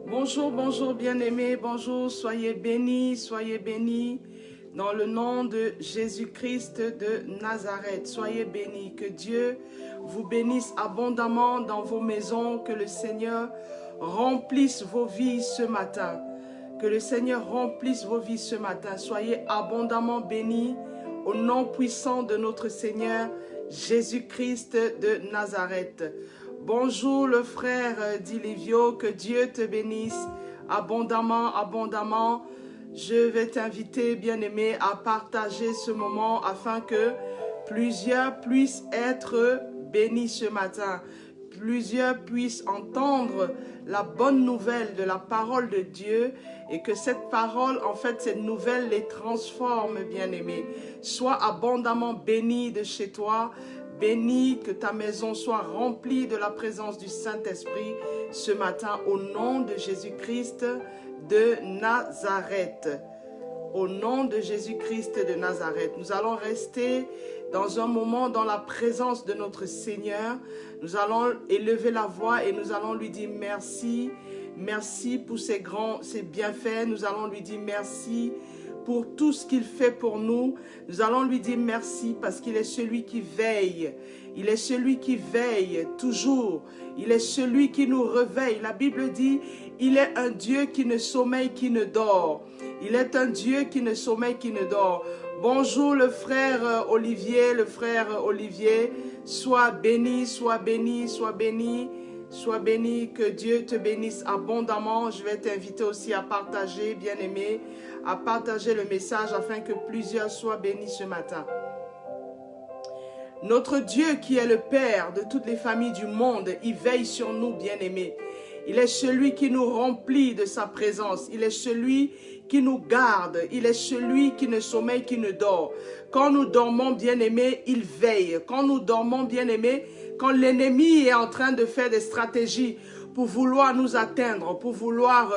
Bonjour, bonjour bien-aimés, bonjour, soyez bénis dans le nom de Jésus-Christ de Nazareth. Soyez bénis, que Dieu vous bénisse abondamment dans vos maisons, que le Seigneur remplisse vos vies ce matin. Que le Seigneur remplisse vos vies ce matin. Soyez abondamment bénis au nom puissant de notre Seigneur Jésus-Christ de Nazareth. Bonjour le frère Dilivio, que Dieu te bénisse abondamment, abondamment. Je vais t'inviter, bien-aimé, à partager ce moment afin que plusieurs puissent être bénis ce matin. Plusieurs puissent entendre la bonne nouvelle de la parole de Dieu et que cette parole, en fait, cette nouvelle les transforme, bien-aimé. Sois abondamment béni de chez toi. Bénis, que ta maison soit remplie de la présence du Saint-Esprit ce matin au nom de Jésus-Christ de Nazareth. Au nom de Jésus-Christ de Nazareth, nous allons rester dans un moment dans la présence de notre Seigneur. Nous allons élever la voix et nous allons lui dire merci. Merci pour ses bienfaits. Nous allons lui dire merci pour tout ce qu'il fait pour nous. Nous allons lui dire merci parce qu'il est celui qui veille. Il est celui qui veille toujours. Il est celui qui nous réveille. La Bible dit, il est un Dieu qui ne sommeille, qui ne dort. Il est un Dieu qui ne sommeille, qui ne dort. Bonjour le frère Olivier, sois béni, sois béni, sois béni. Sois béni, que Dieu te bénisse abondamment. Je vais t'inviter aussi à partager, bien-aimé, à partager le message afin que plusieurs soient bénis ce matin. Notre Dieu qui est le Père de toutes les familles du monde, il veille sur nous, bien-aimés. Il est celui qui nous remplit de sa présence. Il est celui qui nous garde. Il est celui qui ne sommeille, qui ne dort. Quand nous dormons, bien-aimés, il veille. Quand nous dormons, bien-aimés, quand l'ennemi est en train de faire des stratégies pour vouloir nous atteindre, pour vouloir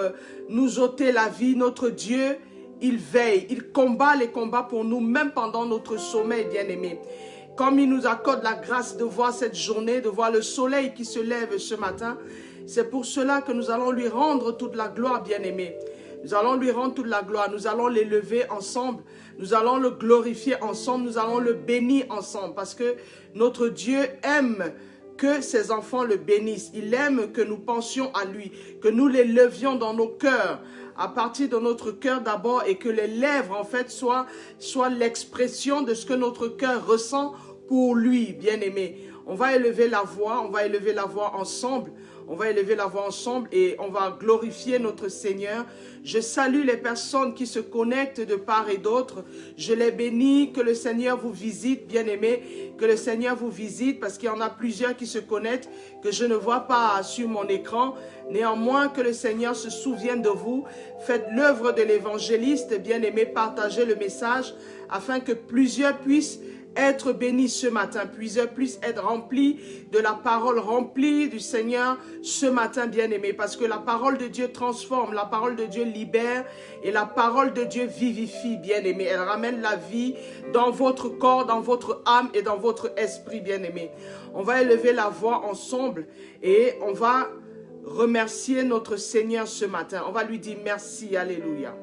nous ôter la vie, notre Dieu, il veille. Il combat les combats pour nous, même pendant notre sommeil, bien-aimés. Comme il nous accorde la grâce de voir cette journée, de voir le soleil qui se lève ce matin, c'est pour cela que nous allons lui rendre toute la gloire, bien-aimés. Nous allons lui rendre toute la gloire. Nous allons l'élever ensemble. Nous allons le glorifier ensemble. Nous allons le bénir ensemble. Parce que notre Dieu aime que ses enfants le bénissent. Il aime que nous pensions à lui. Que nous l'élevions dans nos cœurs. À partir de notre cœur d'abord. Et que les lèvres, en fait, soient l'expression de ce que notre cœur ressent pour lui, bien-aimé. On va élever la voix. On va élever la voix ensemble. On va élever la voix ensemble et on va glorifier notre Seigneur. Je salue les personnes qui se connectent de part et d'autre. Je les bénis, que le Seigneur vous visite, bien-aimés. Que le Seigneur vous visite parce qu'il y en a plusieurs qui se connectent que je ne vois pas sur mon écran. Néanmoins, que le Seigneur se souvienne de vous. Faites l'œuvre de l'évangéliste, bien-aimés. Partagez le message afin que plusieurs puissent être bénis ce matin, plusieurs puissent être remplis de la parole, remplis du Seigneur ce matin, bien-aimé, parce que la parole de Dieu transforme, la parole de Dieu libère et la parole de Dieu vivifie, bien-aimé. Elle ramène la vie dans votre corps, dans votre âme et dans votre esprit, bien-aimé. On va élever la voix ensemble et on va remercier notre Seigneur ce matin. On va lui dire merci, alléluia.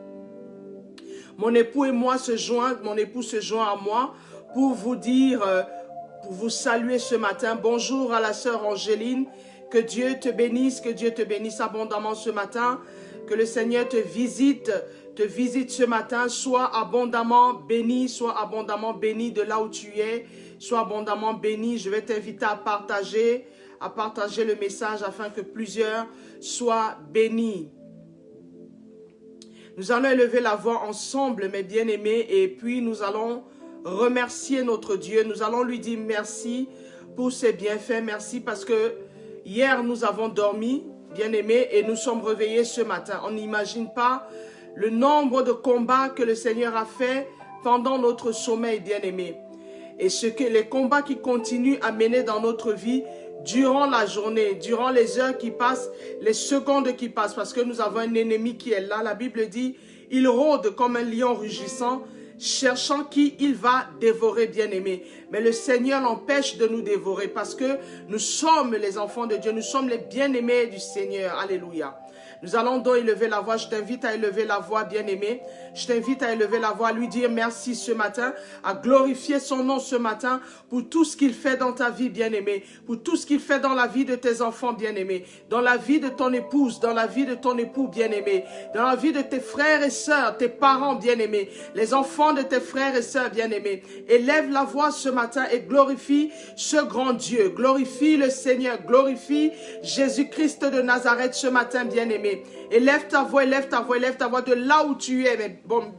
Mon époux et moi mon époux se joint à moi pour vous dire, pour vous saluer ce matin. Bonjour à la sœur Angéline, que Dieu te bénisse abondamment ce matin, que le Seigneur te visite ce matin, sois abondamment béni de là où tu es, sois abondamment béni. Je vais t'inviter à partager le message afin que plusieurs soient bénis. Nous allons élever la voix ensemble, mes bien-aimés, et puis nous allons remercier notre Dieu. Nous allons lui dire merci pour ses bienfaits. Merci parce que hier nous avons dormi, bien-aimés, et nous sommes réveillés ce matin. On n'imagine pas le nombre de combats que le Seigneur a fait pendant notre sommeil, bien-aimés. Et les combats qui continuent à mener dans notre vie durant la journée, durant les heures qui passent, les secondes qui passent, parce que nous avons un ennemi qui est là. La Bible dit, il rôde comme un lion rugissant, cherchant qui il va dévorer, bien-aimé. Mais le Seigneur l'empêche de nous dévorer parce que nous sommes les enfants de Dieu. Nous sommes les bien-aimés du Seigneur. Alléluia. Nous allons donc élever la voix. Je t'invite à élever la voix, bien-aimé. Je t'invite à élever la voix, à lui dire merci ce matin, à glorifier son nom ce matin pour tout ce qu'il fait dans ta vie, bien-aimé, pour tout ce qu'il fait dans la vie de tes enfants, bien-aimés, dans la vie de ton épouse, dans la vie de ton époux, bien-aimé, dans la vie de tes frères et sœurs, tes parents, bien-aimés, les enfants de tes frères et sœurs, bien-aimés. Élève la voix ce matin et glorifie ce grand Dieu. Glorifie le Seigneur, glorifie Jésus-Christ de Nazareth ce matin, bien-aimé. Élève ta voix, élève ta voix, élève ta voix de là où tu es,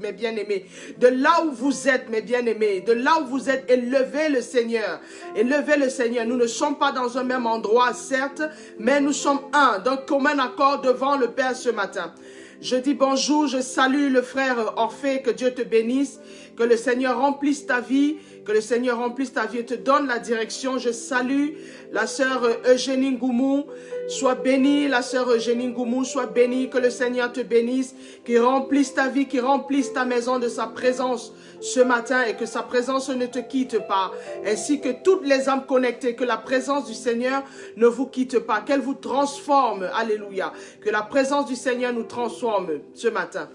mes bien-aimés. De là où vous êtes, mes bien-aimés. De là où vous êtes, élevez le Seigneur. Élevez le Seigneur. Nous ne sommes pas dans un même endroit, certes, mais nous sommes un, d'un commun accord devant le Père ce matin. Je dis bonjour, je salue le frère Orphée, que Dieu te bénisse, que le Seigneur remplisse ta vie, que le Seigneur remplisse ta vie et te donne la direction. Je salue la sœur Eugénie Ngoumou, sois bénie, la sœur Eugénie Ngoumou, sois bénie, que le Seigneur te bénisse, qu'il remplisse ta vie, qu'il remplisse ta maison de sa présence ce matin et que sa présence ne te quitte pas, ainsi que toutes les âmes connectées, que la présence du Seigneur ne vous quitte pas, qu'elle vous transforme, alléluia, que la présence du Seigneur nous transforme ce matin.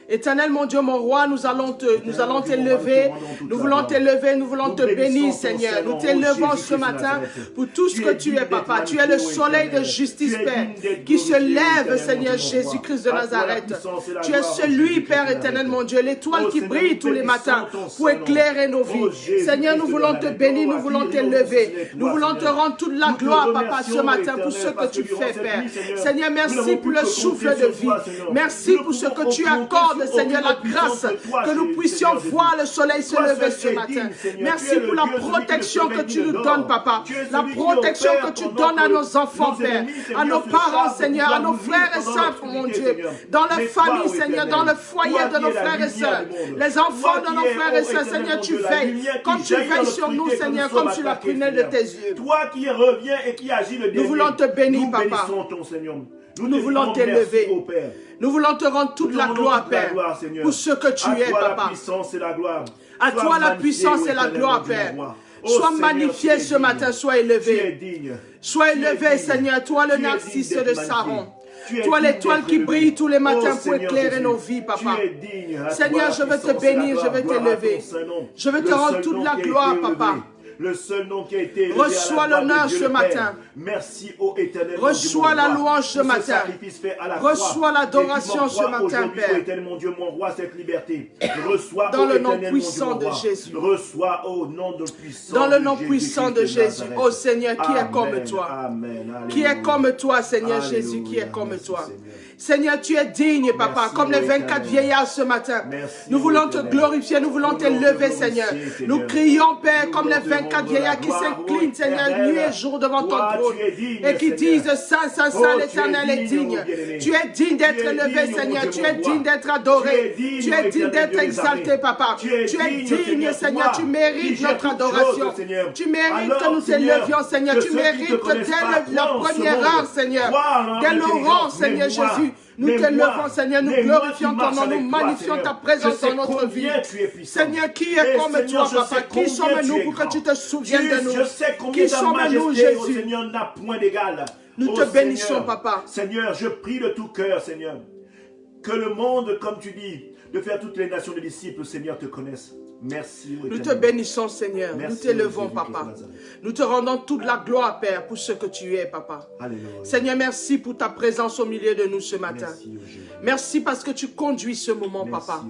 Éternel mon Dieu, mon roi, nous allons t'élever, nous voulons t'élever, nous voulons te bénir, Seigneur. Nous t'élevons ce matin pour tout ce que tu es, Papa. Tu es le soleil de justice, Père, qui se lève, Seigneur Jésus-Christ de Nazareth. Tu es celui, Père éternel, mon Dieu, l'étoile qui brille tous les matins pour éclairer nos vies. Seigneur, nous voulons te bénir, nous voulons t'élever. Nous voulons te rendre toute la gloire, Papa, ce matin pour ce que tu fais, Père. Seigneur, merci pour le souffle de vie. Merci pour ce que tu accordes, Seigneur, la grâce que nous puissions voir le soleil se lever ce matin. Merci pour la protection que tu nous donnes, Papa. La protection que tu donnes à nos enfants, Père, à nos parents, Seigneur, à nos frères et sœurs, mon Dieu, dans la famille, Seigneur, dans le foyer de nos frères et sœurs, les enfants de nos frères et sœurs, Seigneur, tu veilles, comme tu veilles sur nous, Seigneur, comme sur la prunelle de tes yeux. Toi qui reviens et qui agis le dernier, nous voulons te bénir, Papa. Nous voulons t'élever. Nous voulons te rendre toute la gloire, Père, pour ce que tu es, Papa. À toi la puissance et la gloire, Père. Sois magnifié ce matin, sois élevé. Sois élevé, Seigneur, toi le narcisse de Saron. Toi l'étoile qui brille tous les matins pour éclairer nos vies, Papa. Seigneur, je veux te bénir, je veux t'élever. Je veux te rendre toute la gloire, Papa. Le seul nom qui a été reçois l'honneur ce matin. Merci ô Éternel. Reçois la louange ce matin. Reçois l'adoration ce matin, Père. Éternel mon Dieu, mon roi, cette liberté. Reçois dans le nom puissant de Jésus. Reçois au nom de puissant. Dans le nom puissant de Jésus. Ô Seigneur, qui est comme toi? Qui est comme toi, Seigneur Jésus, qui est comme toi? Seigneur, tu es digne, Papa, comme les 24 vieillards ce matin. Nous voulons te glorifier, nous voulons t'élever, Seigneur. Nous crions, Père, comme les 24 vieillards qui s'inclinent, Seigneur, nuit et jour devant ton trône. Et qui disent, Saint, Saint, Saint, l'Éternel est digne. Tu es digne d'être élevé, Seigneur. Tu es digne d'être adoré. Tu es digne d'être exalté, Papa. Tu es digne, Seigneur. Tu mérites notre adoration. Tu mérites que nous t'élevions, Seigneur. Tu mérites dès la première heure, Seigneur. Dès l'aurore, Seigneur Jésus. Nous te levons, Seigneur, nous glorifions ton nom, nous magnifions ta présence dans notre vie. Seigneur, qui est comme toi, Papa? Qui sommes-nous pour que tu te souviennes de nous? Qui sommes-nous, Jésus? Nous te bénissons, Papa. Seigneur, je prie de tout cœur, Seigneur, que le monde, comme tu dis, de faire toutes les nations de disciples, Seigneur, te connaissent. Merci. Nous te bénissons, Seigneur. Nous t'élevons, Papa. Nous te rendons toute la gloire, Père, pour ce que tu es, Papa. Alléluia. Seigneur, merci pour ta présence au milieu de nous ce matin. Merci parce que tu conduis ce moment, Papa.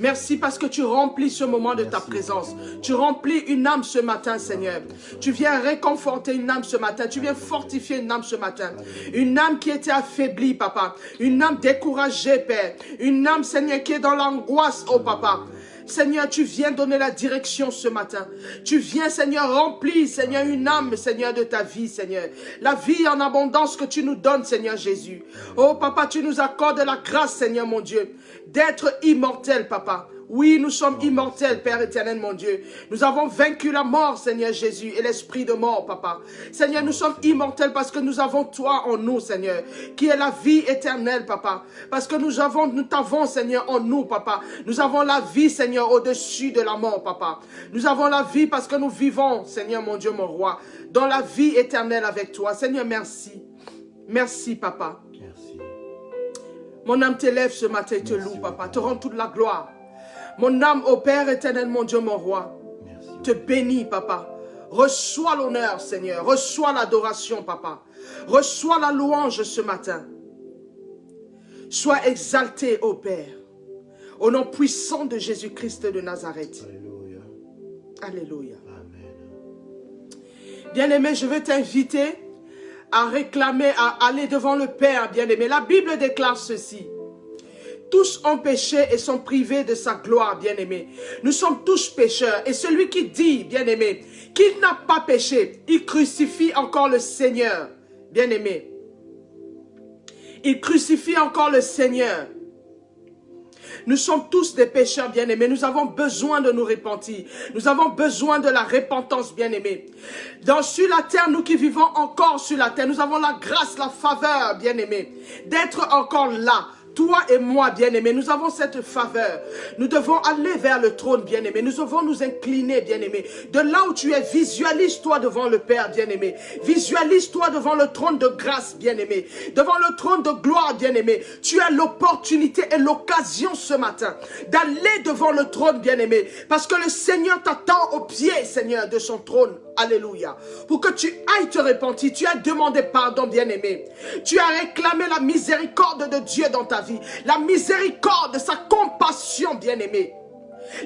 Merci parce que tu remplis ce moment de ta présence. Tu remplis une âme ce matin, Seigneur. Tu viens réconforter une âme ce matin. Tu viens fortifier une âme ce matin. Une âme qui était affaiblie, Papa. Une âme découragée, Père. Une âme, Seigneur, qui est dans l'angoisse, oh Papa. Seigneur, tu viens donner la direction ce matin. Tu viens, Seigneur, remplir, Seigneur, une âme, Seigneur, de ta vie, Seigneur. La vie en abondance que tu nous donnes, Seigneur Jésus. Oh, Papa, tu nous accordes la grâce, Seigneur, mon Dieu, d'être immortel, Papa. Oui, nous sommes immortels, Père éternel, mon Dieu. Nous avons vaincu la mort, Seigneur Jésus, et l'esprit de mort, Papa. Seigneur, nous sommes immortels parce que nous avons toi en nous, Seigneur, qui est la vie éternelle, Papa. Parce que nous t'avons, Seigneur, en nous, Papa. Nous avons la vie, Seigneur, au-dessus de la mort, Papa. Nous avons la vie parce que nous vivons, Seigneur, mon Dieu, mon roi, dans la vie éternelle avec toi. Seigneur, merci. Merci, Papa. Merci. Mon âme t'élève ce matin, te loue, Papa. Te rend toute la gloire. Mon âme, ô Père éternel, mon Dieu, mon roi, te bénis, Papa. Reçois l'honneur, Seigneur. Reçois l'adoration, Papa. Reçois la louange ce matin. Sois exalté, ô Père, au nom puissant de Jésus-Christ de Nazareth. Alléluia. Alléluia. Amen. Bien-aimé, je vais t'inviter à réclamer, à aller devant le Père, bien-aimé. La Bible déclare ceci. Tous ont péché et sont privés de sa gloire, bien-aimé. Nous sommes tous pécheurs. Et celui qui dit, bien-aimé, qu'il n'a pas péché, il crucifie encore le Seigneur, bien-aimé. Il crucifie encore le Seigneur. Nous sommes tous des pécheurs, bien-aimés. Nous avons besoin de nous repentir. Nous avons besoin de la repentance, bien-aimés. Sur la terre, nous qui vivons encore sur la terre, nous avons la grâce, la faveur, bien-aimés, d'être encore là. Toi et moi, bien-aimés, nous avons cette faveur. Nous devons aller vers le trône, bien-aimé. Nous devons nous incliner, bien-aimé. De là où tu es, visualise-toi devant le Père, bien-aimé. Visualise-toi devant le trône de grâce, bien-aimé. Devant le trône de gloire, bien-aimé. Tu as l'opportunité et l'occasion ce matin d'aller devant le trône, bien-aimé. Parce que le Seigneur t'attend au pied, Seigneur, de son trône. Alléluia. Pour que tu ailles te repentir, tu as demandé pardon, bien-aimé. Tu as réclamé la miséricorde de Dieu dans ta vie. La miséricorde, sa compassion, bien-aimé.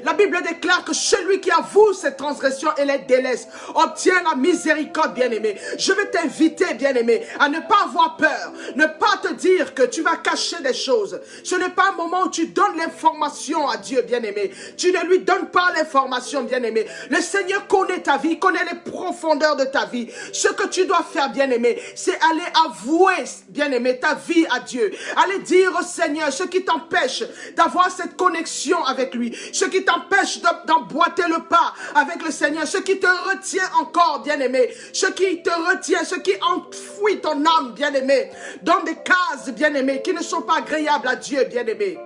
La Bible déclare que celui qui avoue ses transgressions et les délaisse obtient la miséricorde, bien-aimé. Je vais t'inviter, bien-aimé, à ne pas avoir peur. Ne pas te dire que tu vas cacher des choses. Ce n'est pas un moment où tu donnes l'information à Dieu, bien-aimé. Tu ne lui donnes pas l'information, bien-aimé. Le Seigneur connaît ta vie, connaît les profondeurs de ta vie. Ce que tu dois faire, bien-aimé, c'est aller avouer, bien-aimé, ta vie à Dieu. Aller dire au Seigneur ce qui t'empêche d'avoir cette connexion avec lui. Ce qui t'empêche d'emboîter le pas avec le Seigneur, ce qui te retient encore, bien-aimé, ce qui te retient, ce qui enfouit ton âme, bien-aimé, dans des cases, bien-aimé, qui ne sont pas agréables à Dieu, bien-aimé.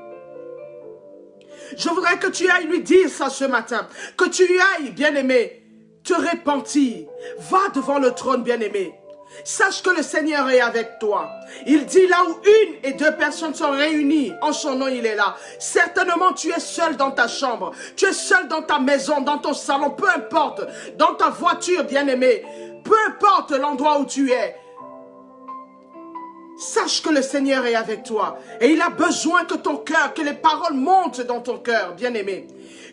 Je voudrais que tu ailles lui dire ça ce matin, que tu ailles, bien-aimé, te repentir. Va devant le trône, bien-aimé. Sache que le Seigneur est avec toi. Il dit là où une et deux personnes sont réunies, en son nom il est là. Certainement tu es seul dans ta chambre, tu es seul dans ta maison, dans ton salon, peu importe, dans ta voiture, bien-aimé, peu importe l'endroit où tu es. Sache que le Seigneur est avec toi et il a besoin que ton cœur, que les paroles montent dans ton cœur, bien-aimé.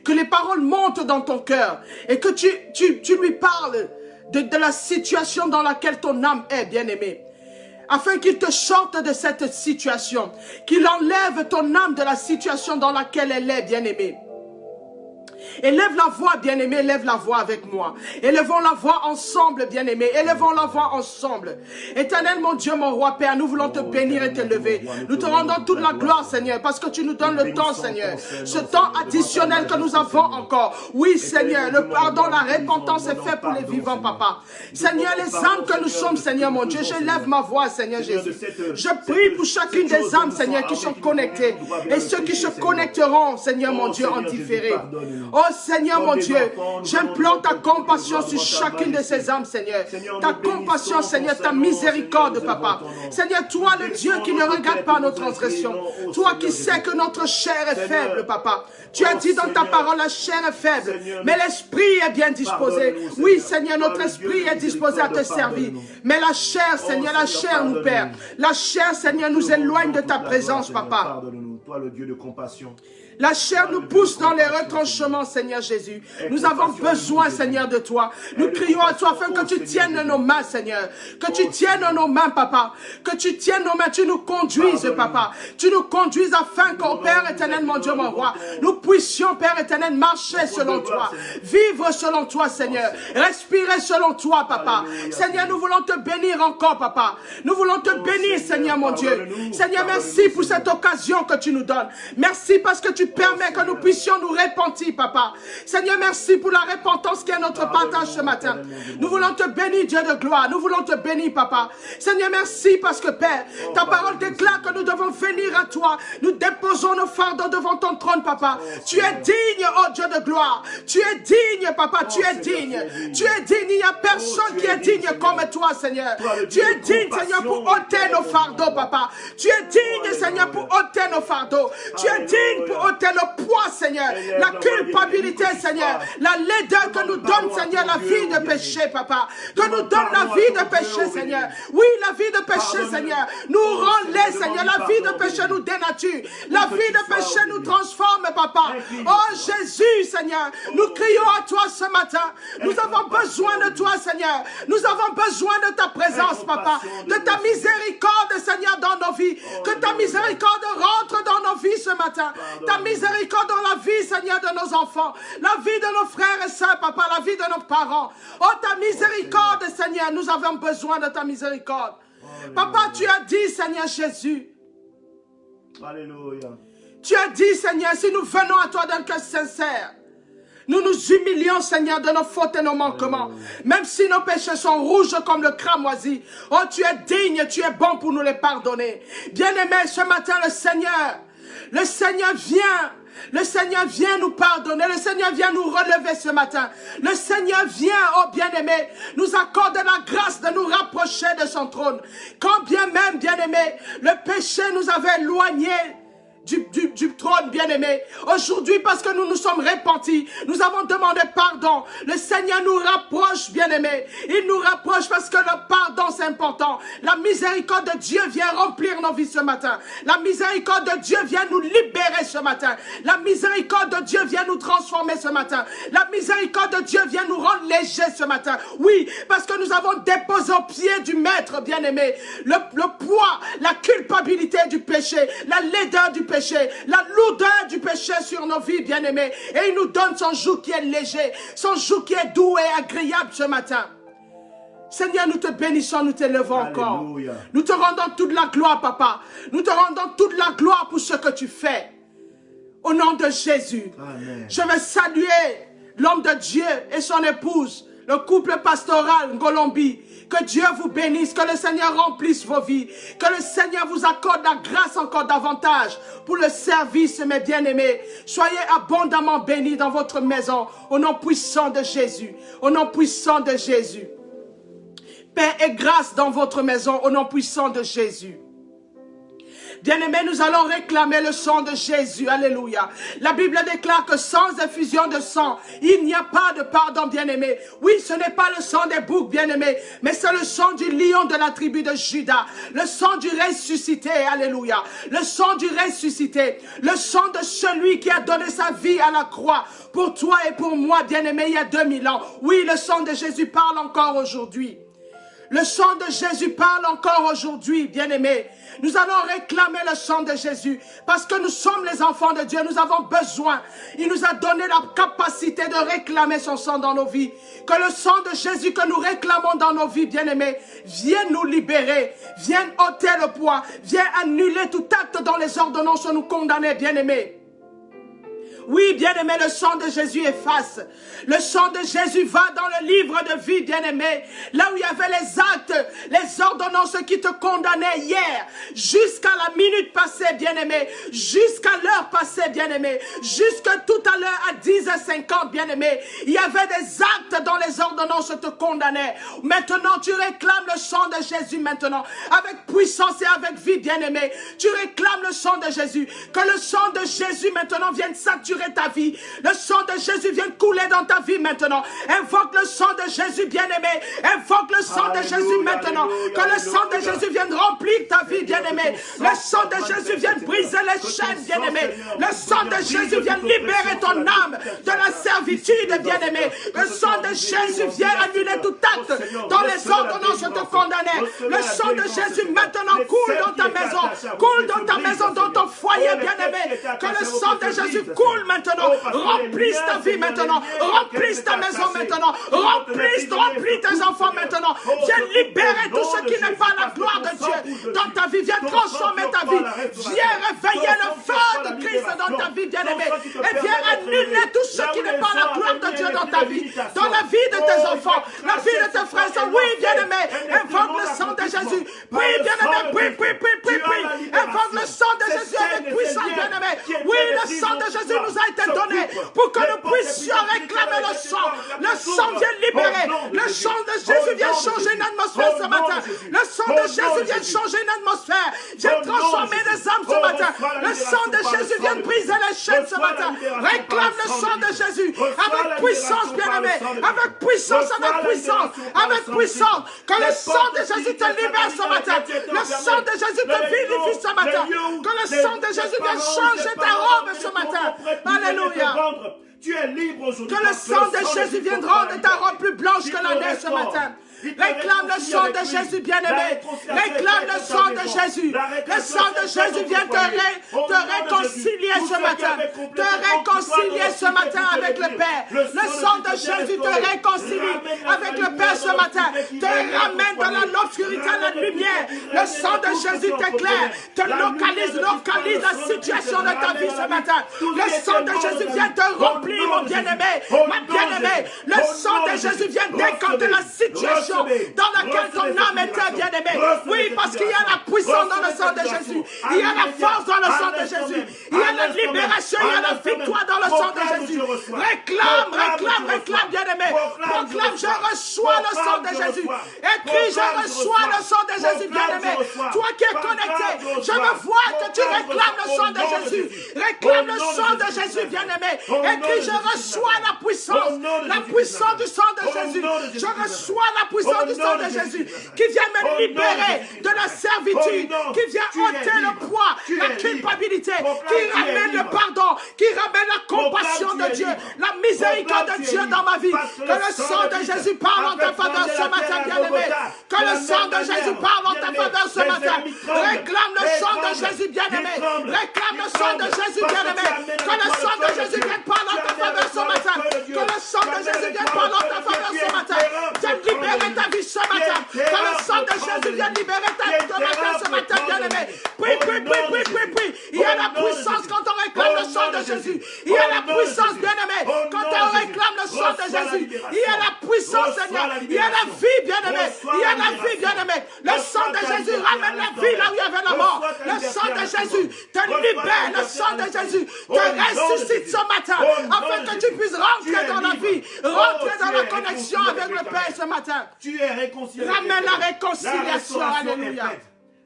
Que les paroles montent dans ton cœur et que tu lui parles de la situation dans laquelle ton âme est, bien-aimé. Afin qu'il te sorte de cette situation. Qu'il enlève ton âme de la situation dans laquelle elle est, bien-aimé. Élève la voix, bien-aimé, élève la voix avec moi. Élevons la voix ensemble, bien-aimé. Élevons la voix ensemble. Éternel, mon Dieu, mon roi, Père, nous voulons te bénir et t'élever. Nous te rendons toute la gloire, Seigneur, parce que tu nous donnes le temps, Seigneur. Ce temps additionnel que nous avons encore. Oui, Seigneur, le pardon, la repentance est fait pour les vivants, Papa. Seigneur, les âmes que nous sommes, Seigneur, mon Dieu, j'élève ma voix, Seigneur Jésus. Je prie pour chacune des âmes, Seigneur, qui sont connectées. Et ceux qui se connecteront, Seigneur, mon Dieu, en différé. Oh Seigneur mon Dieu, j'implore ta compassion sur chacune de ces âmes, Seigneur. Ta compassion, Seigneur, ta miséricorde, Papa. Seigneur, toi le Dieu qui ne regarde pas nos transgressions. Toi qui sais que notre chair est faible, Papa. Tu as dit dans ta parole, la chair est faible, mais l'esprit est bien disposé. Oui, Seigneur, notre esprit est disposé à te servir. Mais la chair, Seigneur, la chair nous perd. La chair, Seigneur, nous éloigne de ta présence, Papa. Pardonne-nous, toi le Dieu de compassion. La chair nous pousse dans les retranchements, Seigneur Jésus. Nous avons besoin, Seigneur, de toi. Nous crions à toi afin que tu tiennes nos mains, Seigneur. Que tu tiennes nos mains, Papa. Que tu tiennes nos mains, tu nous conduises, Papa. Tu nous conduises afin qu'au Père éternel, mon Dieu, mon roi, nous puissions, Père éternel, marcher selon toi. Vivre selon toi, Seigneur. Respirer selon toi, Papa. Seigneur, nous voulons te bénir encore, Papa. Nous voulons te bénir, Seigneur, mon Dieu. Seigneur, merci pour cette occasion que tu nous donnes. Merci parce que tu permets que nous puissions nous repentir, Papa. Seigneur, merci pour la repentance qui est notre partage ce matin. Nous voulons te bénir, Dieu de gloire. Nous voulons te bénir, Papa. Seigneur, merci parce que, Père, ta parole déclare que nous devons venir à toi. Nous déposons nos fardeaux devant ton trône, Papa. Tu es digne, oh Dieu de gloire. Tu es digne, Papa. Tu es digne. Tu es digne. Il n'y a personne qui est digne comme toi, Seigneur. Tu es digne, Seigneur, pour ôter nos fardeaux, Papa. Tu es digne, Seigneur, pour ôter nos fardeaux. Tu es digne pour ôter le poids, Seigneur. La culpabilité, Seigneur. La laideur que nous donne, Seigneur, la vie de péché, Papa. Que nous donne la vie de péché, Seigneur. Oui, la vie de péché, Seigneur. Nous rend laid, Seigneur. La vie de péché nous dénature. La vie de péché nous transforme, Papa. Oh Jésus, Seigneur. Nous crions à toi ce matin. Nous avons besoin de toi, Seigneur. Nous avons besoin de ta présence, Papa. De ta miséricorde, Seigneur, dans nos vies. Que ta miséricorde rentre dans nos vies ce matin. Ta miséricorde dans la vie, Seigneur, de nos enfants. La vie de nos frères et sœurs, Papa. La vie de nos parents. Oh, ta miséricorde, Seigneur. Nous avons besoin de ta miséricorde. Papa, tu as dit, Seigneur Jésus. Alléluia. Tu as dit, Seigneur, si nous venons à toi d'un cœur sincère, nous nous humilions, Seigneur, de nos fautes et nos manquements. Même si nos péchés sont rouges comme le cramoisi. Oh, tu es digne, tu es bon pour nous les pardonner. Bien-aimé, ce matin, le Seigneur vient. Le Seigneur vient nous pardonner. Le Seigneur vient nous relever ce matin. Le Seigneur vient, oh bien-aimé, nous accorder la grâce de nous rapprocher de son trône. Quand bien même, bien-aimé, le péché nous avait éloignés du trône, bien-aimé. Aujourd'hui, parce que nous nous sommes repentis, nous avons demandé pardon. Le Seigneur nous rapproche, bien-aimé. Il nous rapproche parce que le pardon, c'est important. La miséricorde de Dieu vient remplir nos vies ce matin. La miséricorde de Dieu vient nous libérer ce matin. La miséricorde de Dieu vient nous transformer ce matin. La miséricorde de Dieu vient nous rendre légers ce matin. Oui, parce que nous avons déposé au pied du Maître, bien-aimé, le poids, la culpabilité du péché, la laideur du péché, la lourdeur du péché sur nos vies, bien-aimés. Et il nous donne son joug qui est léger, son joug qui est doux et agréable ce matin. Seigneur, nous te bénissons, nous t'élevons encore. Nous te rendons toute la gloire, Papa. Nous te rendons toute la gloire pour ce que tu fais. Au nom de Jésus. Amen. Je vais saluer l'homme de Dieu et son épouse, le couple pastoral Ngolombi. Que Dieu vous bénisse, que le Seigneur remplisse vos vies, que le Seigneur vous accorde la grâce encore davantage pour le service, mes bien-aimés. Soyez abondamment bénis dans votre maison, au nom puissant de Jésus, au nom puissant de Jésus. Paix et grâce dans votre maison, au nom puissant de Jésus. Bien-aimés, nous allons réclamer le sang de Jésus. Alléluia. La Bible déclare que sans effusion de sang, il n'y a pas de pardon, bien-aimés. Oui, ce n'est pas le sang des boucs, bien-aimés, mais c'est le sang du lion de la tribu de Juda. Le sang du ressuscité. Alléluia. Le sang du ressuscité. Le sang de celui qui a donné sa vie à la croix pour toi et pour moi, bien-aimés, il y a 2000 ans. Oui, le sang de Jésus parle encore aujourd'hui. Le sang de Jésus parle encore aujourd'hui, bien-aimés. Nous allons réclamer le sang de Jésus parce que nous sommes les enfants de Dieu. Nous avons besoin. Il nous a donné la capacité de réclamer son sang dans nos vies. Que le sang de Jésus que nous réclamons dans nos vies, bien-aimés, vienne nous libérer, vienne ôter le poids, vienne annuler tout acte dans les ordonnances nous condamner, bien-aimés. Oui, bien-aimé, le sang de Jésus efface. Le sang de Jésus va dans le livre de vie, bien-aimé. Là où il y avait les actes, les ordonnances qui te condamnaient hier, jusqu'à la minute passée, bien-aimé, jusqu'à l'heure passée, bien-aimé, jusqu'à tout à l'heure à 10h50, bien-aimé, il y avait des actes dont les ordonnances te condamnaient. Maintenant, tu réclames le sang de Jésus maintenant, avec puissance et avec vie, bien-aimé. Tu réclames le sang de Jésus. Que le sang de Jésus maintenant vienne saturer ta vie. Le sang de Jésus vient couler dans ta vie maintenant. Invoque le sang de Jésus, bien-aimé. Invoque le sang de Jésus maintenant. Que le sang de Jésus vienne remplir ta vie, bien-aimé. Le sang de Jésus vienne briser les chaînes, bien-aimé. Le sang de Jésus vienne libérer ton âme de la servitude, bien-aimé. Le sang de Jésus vient annuler tout acte dans les ordonnances te condamner. Le sang de Jésus maintenant coule dans ta maison, coule dans ta maison, dans ton foyer, bien-aimé. Que le sang de Jésus coule maintenant. Remplisse ta vie maintenant. Remplisse ta maison maintenant. Remplis tes enfants maintenant. Viens libérer tout ce qui n'est pas la gloire de Dieu dans ta vie. Viens transformer ta vie. Viens réveiller le feu de Christ dans ta vie, bien-aimé. Et viens annuler tout ce qui n'est pas la gloire de Dieu dans ta vie, dans la vie de tes enfants, la vie de tes frères. Oui, bien-aimé, invoque le sang de Jésus. Oui, bien-aimé, prie. Invoque le sang de Jésus avec puissance, bien-aimé. Oui, le sang de Jésus nous a été donné pour que nous puissions réclamer le sang. Le sang vient libérer. Le sang de Jésus vient changer une atmosphère ce matin. Le sang de Jésus vient changer une atmosphère. Vient transformer des âmes ce matin. Le sang de Jésus vient briser les chaînes ce matin. Réclame le sang de Jésus avec puissance, bien-aimé. Avec puissance. Avec puissance. Que le sang de Jésus te libère ce matin. Le sang de Jésus te vinifie ce matin. Que le sang de Jésus vienne changer ta robe ce matin. Alléluia. Tu es libre aujourd'hui. Que le sang de Jésus vienne rendre ta robe plus blanche que la neige ce matin. Réclame le sang de Jésus, bien-aimé. Réclame le sang de Jésus. Le sang de Jésus vient te réconcilier ce matin. Te réconcilier ce matin avec le Père. Le sang de Jésus te réconcilie avec le Père ce matin. Te ramène dans l'obscurité à la lumière. Le sang de Jésus t'éclaire. Te localise la situation de ta vie ce matin. Le sang de Jésus vient te remplir, mon bien-aimé. Ma bien-aimée. Le sang de Jésus vient décanter la situation dans laquelle ton âme était, bien-aimé. Oui, parce qu'il y a la puissance dans le sang de Jésus. Il y a la force dans le sang de Jésus. Il y a la libération, il y a la victoire dans le sang de Jésus. Réclame, bien-aimé. Proclame, je reçois le sang de Jésus. Écris, je reçois le sang de Jésus, bien-aimé. Toi qui es connecté, je me vois que tu réclames le sang de Jésus. Réclame le sang de Jésus, bien-aimé. Écris, je reçois la puissance du sang de Jésus. Je reçois la puissance du sang de Jésus qui vient me libérer de la servitude, qui vient ôter le poids, la culpabilité, qui ramène le pardon, qui ramène la compassion de Dieu, la miséricorde de Dieu dans ma vie. Que le sang de Jésus parle en ta faveur ce matin, bien-aimé. Que le sang de Jésus parle en ta faveur ce matin. Réclame le sang de Jésus, bien-aimé. Réclame le sang de Jésus, bien-aimé. Que le sang de Jésus vienne parler en ta faveur ce matin. Que le sang de Jésus vienne parler en ta faveur ce matin. Viens libérer ta vie ce matin. Que le sang de Jésus vienne libérer ta vie ce matin, bien-aimé. Prie. Il y a la puissance quand on réclame le sang de Jésus. Il y a la puissance, bien-aimé, quand on réclame le sang de Jésus. Il y a la puissance, Seigneur. Il y a la vie, bien-aimé. Il y a la vie, bien-aimé. Le sang de Jésus ramène la vie là où il y avait la mort. Le sang de Jésus te libère. Le sang de Jésus te ressuscite ce matin afin que tu puisses rentrer dans la vie, rentrer dans la connexion avec le Père ce matin. Tu es réconcilié. Ramène la réconciliation, alléluia.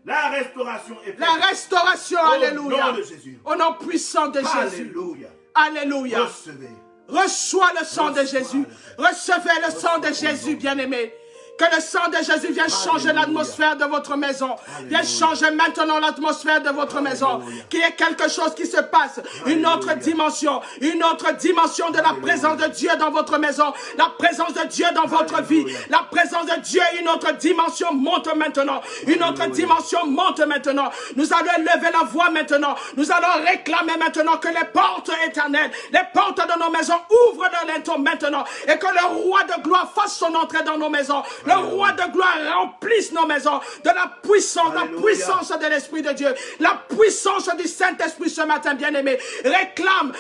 La restauration est faite. La restauration, alléluia. Au nom de Jésus. Au nom puissant de Jésus. Alléluia. Alléluia. Recevez. Reçois le sang de Jésus. Recevez le sang de Jésus, bien-aimé. Que le sang de Jésus vienne changer l'atmosphère de votre maison. Vienne changer maintenant l'atmosphère de votre maison. Qu'il y ait quelque chose qui se passe. Une autre dimension de la présence de Dieu dans votre maison. La présence de Dieu dans votre vie. La présence de Dieu, une autre dimension monte maintenant. Une autre dimension monte maintenant. Nous allons lever la voix maintenant. Nous allons réclamer maintenant que les portes éternelles, les portes de nos maisons ouvrent de l'instant maintenant. Et que le roi de gloire fasse son entrée dans nos maisons. Le roi de gloire remplisse nos maisons de la puissance de l'Esprit de Dieu, la puissance du Saint-Esprit ce matin, bien-aimé. Réclame,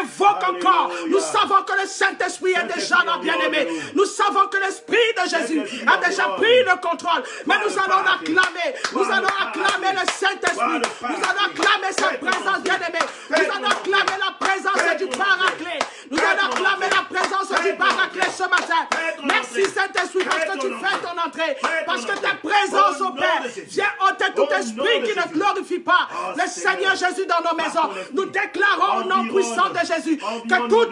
invoque encore. Nous savons que le Saint-Esprit est déjà là, bien-aimé. Nous savons que l'Esprit de Jésus a déjà pris le contrôle. Mais nous allons l'acclamer. Nous allons acclamer le Saint-Esprit. Nous allons acclamer sa présence, bien-aimé. Nous allons acclamer la présence du Paraclet. Nous allons acclamer la présence du Paraclet ce matin. Merci, Saint-Esprit, parce que tu fais ton entrée, parce que ta présence au Père vient ôter tout esprit qui ne glorifie pas le Seigneur Jésus dans nos maisons. Nous déclarons au nom puissant de Jésus que tout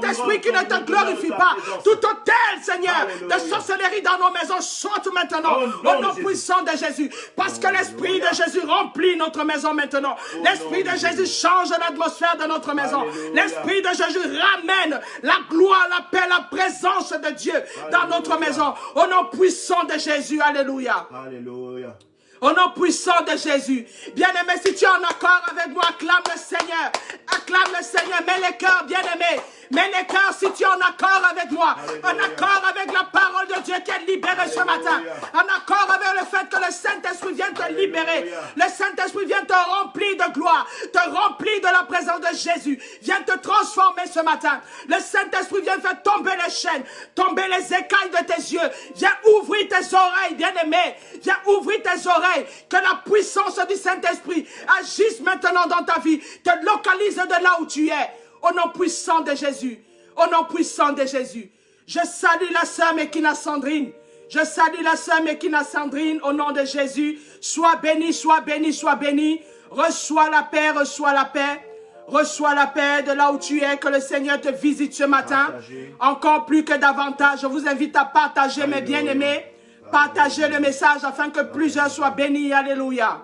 esprit qui ne te glorifie pas, tout hôtel, Seigneur, de sorcellerie dans nos maisons saute maintenant au nom puissant de Jésus, parce que l'Esprit de Jésus remplit notre maison maintenant. L'Esprit de Jésus change l'atmosphère de notre maison. L'Esprit de Jésus ramène la gloire, la paix, la présence de Dieu dans notre maison. Au nom puissant de Jésus. Alléluia. Alléluia. Au nom puissant de Jésus. Bien-aimé, si tu es en accord avec moi, acclame le Seigneur. Acclame le Seigneur. Mets les cœurs, bien-aimé. Mets les cœurs si tu es en accord avec moi. Alléluia. En accord avec la parole de Dieu qui est libérée ce matin. En accord avec le fait que le Saint-Esprit vient te libérer. Alléluia. Le Saint-Esprit vient te remplir de gloire. Te remplir de la présence de Jésus. Vient te transformer ce matin. Le Saint-Esprit vient faire tomber les chaînes. Tomber les écailles de tes yeux. Viens ouvrir tes oreilles, bien-aimé. Viens ouvrir tes oreilles. Que la puissance du Saint-Esprit agisse maintenant dans ta vie. Te localise de là où tu es. Au nom puissant de Jésus. Au nom puissant de Jésus. Je salue la sœur Mekina Sandrine. Je salue la sœur Mekina Sandrine au nom de Jésus. Sois béni, sois béni, sois béni. Reçois la paix, reçois la paix. Reçois la paix de là où tu es. Que le Seigneur te visite ce matin. Partagez. Encore plus que davantage. Je vous invite à partager, mes bien-aimés. Partagez le message afin que plusieurs soient bénis. Alléluia.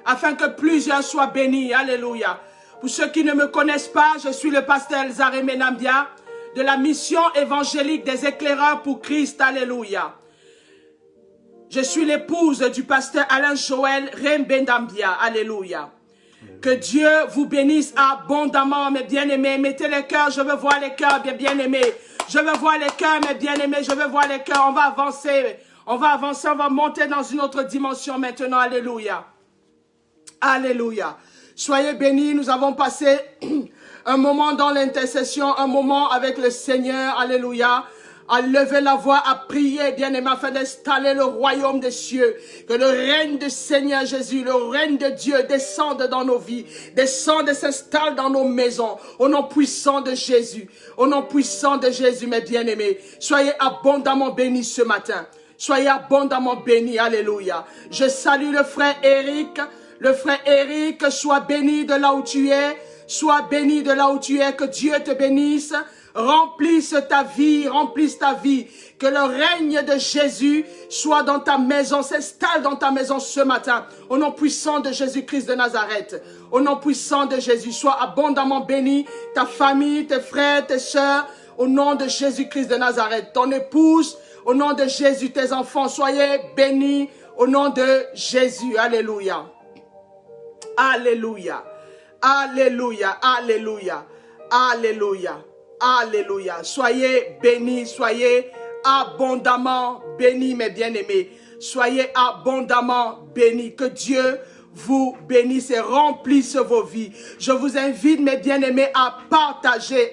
Afin que plusieurs soient bénis. Alléluia. Pour ceux qui ne me connaissent pas, je suis le pasteur Elzaré Menambia de la mission évangélique des éclaireurs pour Christ. Alléluia. Je suis l'épouse du pasteur Alain Joël Rembendambia. Alléluia. Que Dieu vous bénisse abondamment, mes bien-aimés. Mettez les cœurs, je veux voir les cœurs, bien-aimés. Je veux voir les cœurs, mes bien-aimés. Je veux voir les cœurs. On va avancer. On va avancer, on va monter dans une autre dimension maintenant. Alléluia. Alléluia. Soyez bénis, nous avons passé un moment dans l'intercession, un moment avec le Seigneur, alléluia, à lever la voix, à prier, bien-aimé, afin d'installer le royaume des cieux, que le règne du Seigneur Jésus, le règne de Dieu descende dans nos vies, descende et s'installe dans nos maisons, au nom puissant de Jésus, au nom puissant de Jésus, mes bien-aimés, soyez abondamment bénis ce matin, soyez abondamment bénis, alléluia. Je salue le frère Eric. Le frère Eric, sois béni de là où tu es. Sois béni de là où tu es. Que Dieu te bénisse. Remplisse ta vie. Remplisse ta vie. Que le règne de Jésus soit dans ta maison. S'installe dans ta maison ce matin. Au nom puissant de Jésus-Christ de Nazareth. Au nom puissant de Jésus. Sois abondamment béni. Ta famille, tes frères, tes sœurs. Au nom de Jésus-Christ de Nazareth. Ton épouse. Au nom de Jésus. Tes enfants. Soyez bénis. Au nom de Jésus. Alléluia. Alléluia, alléluia, alléluia, alléluia, alléluia. Soyez bénis, soyez abondamment bénis, mes bien-aimés. Soyez abondamment bénis. Que Dieu vous bénisse et remplisse vos vies. Je vous invite, mes bien-aimés, à partager,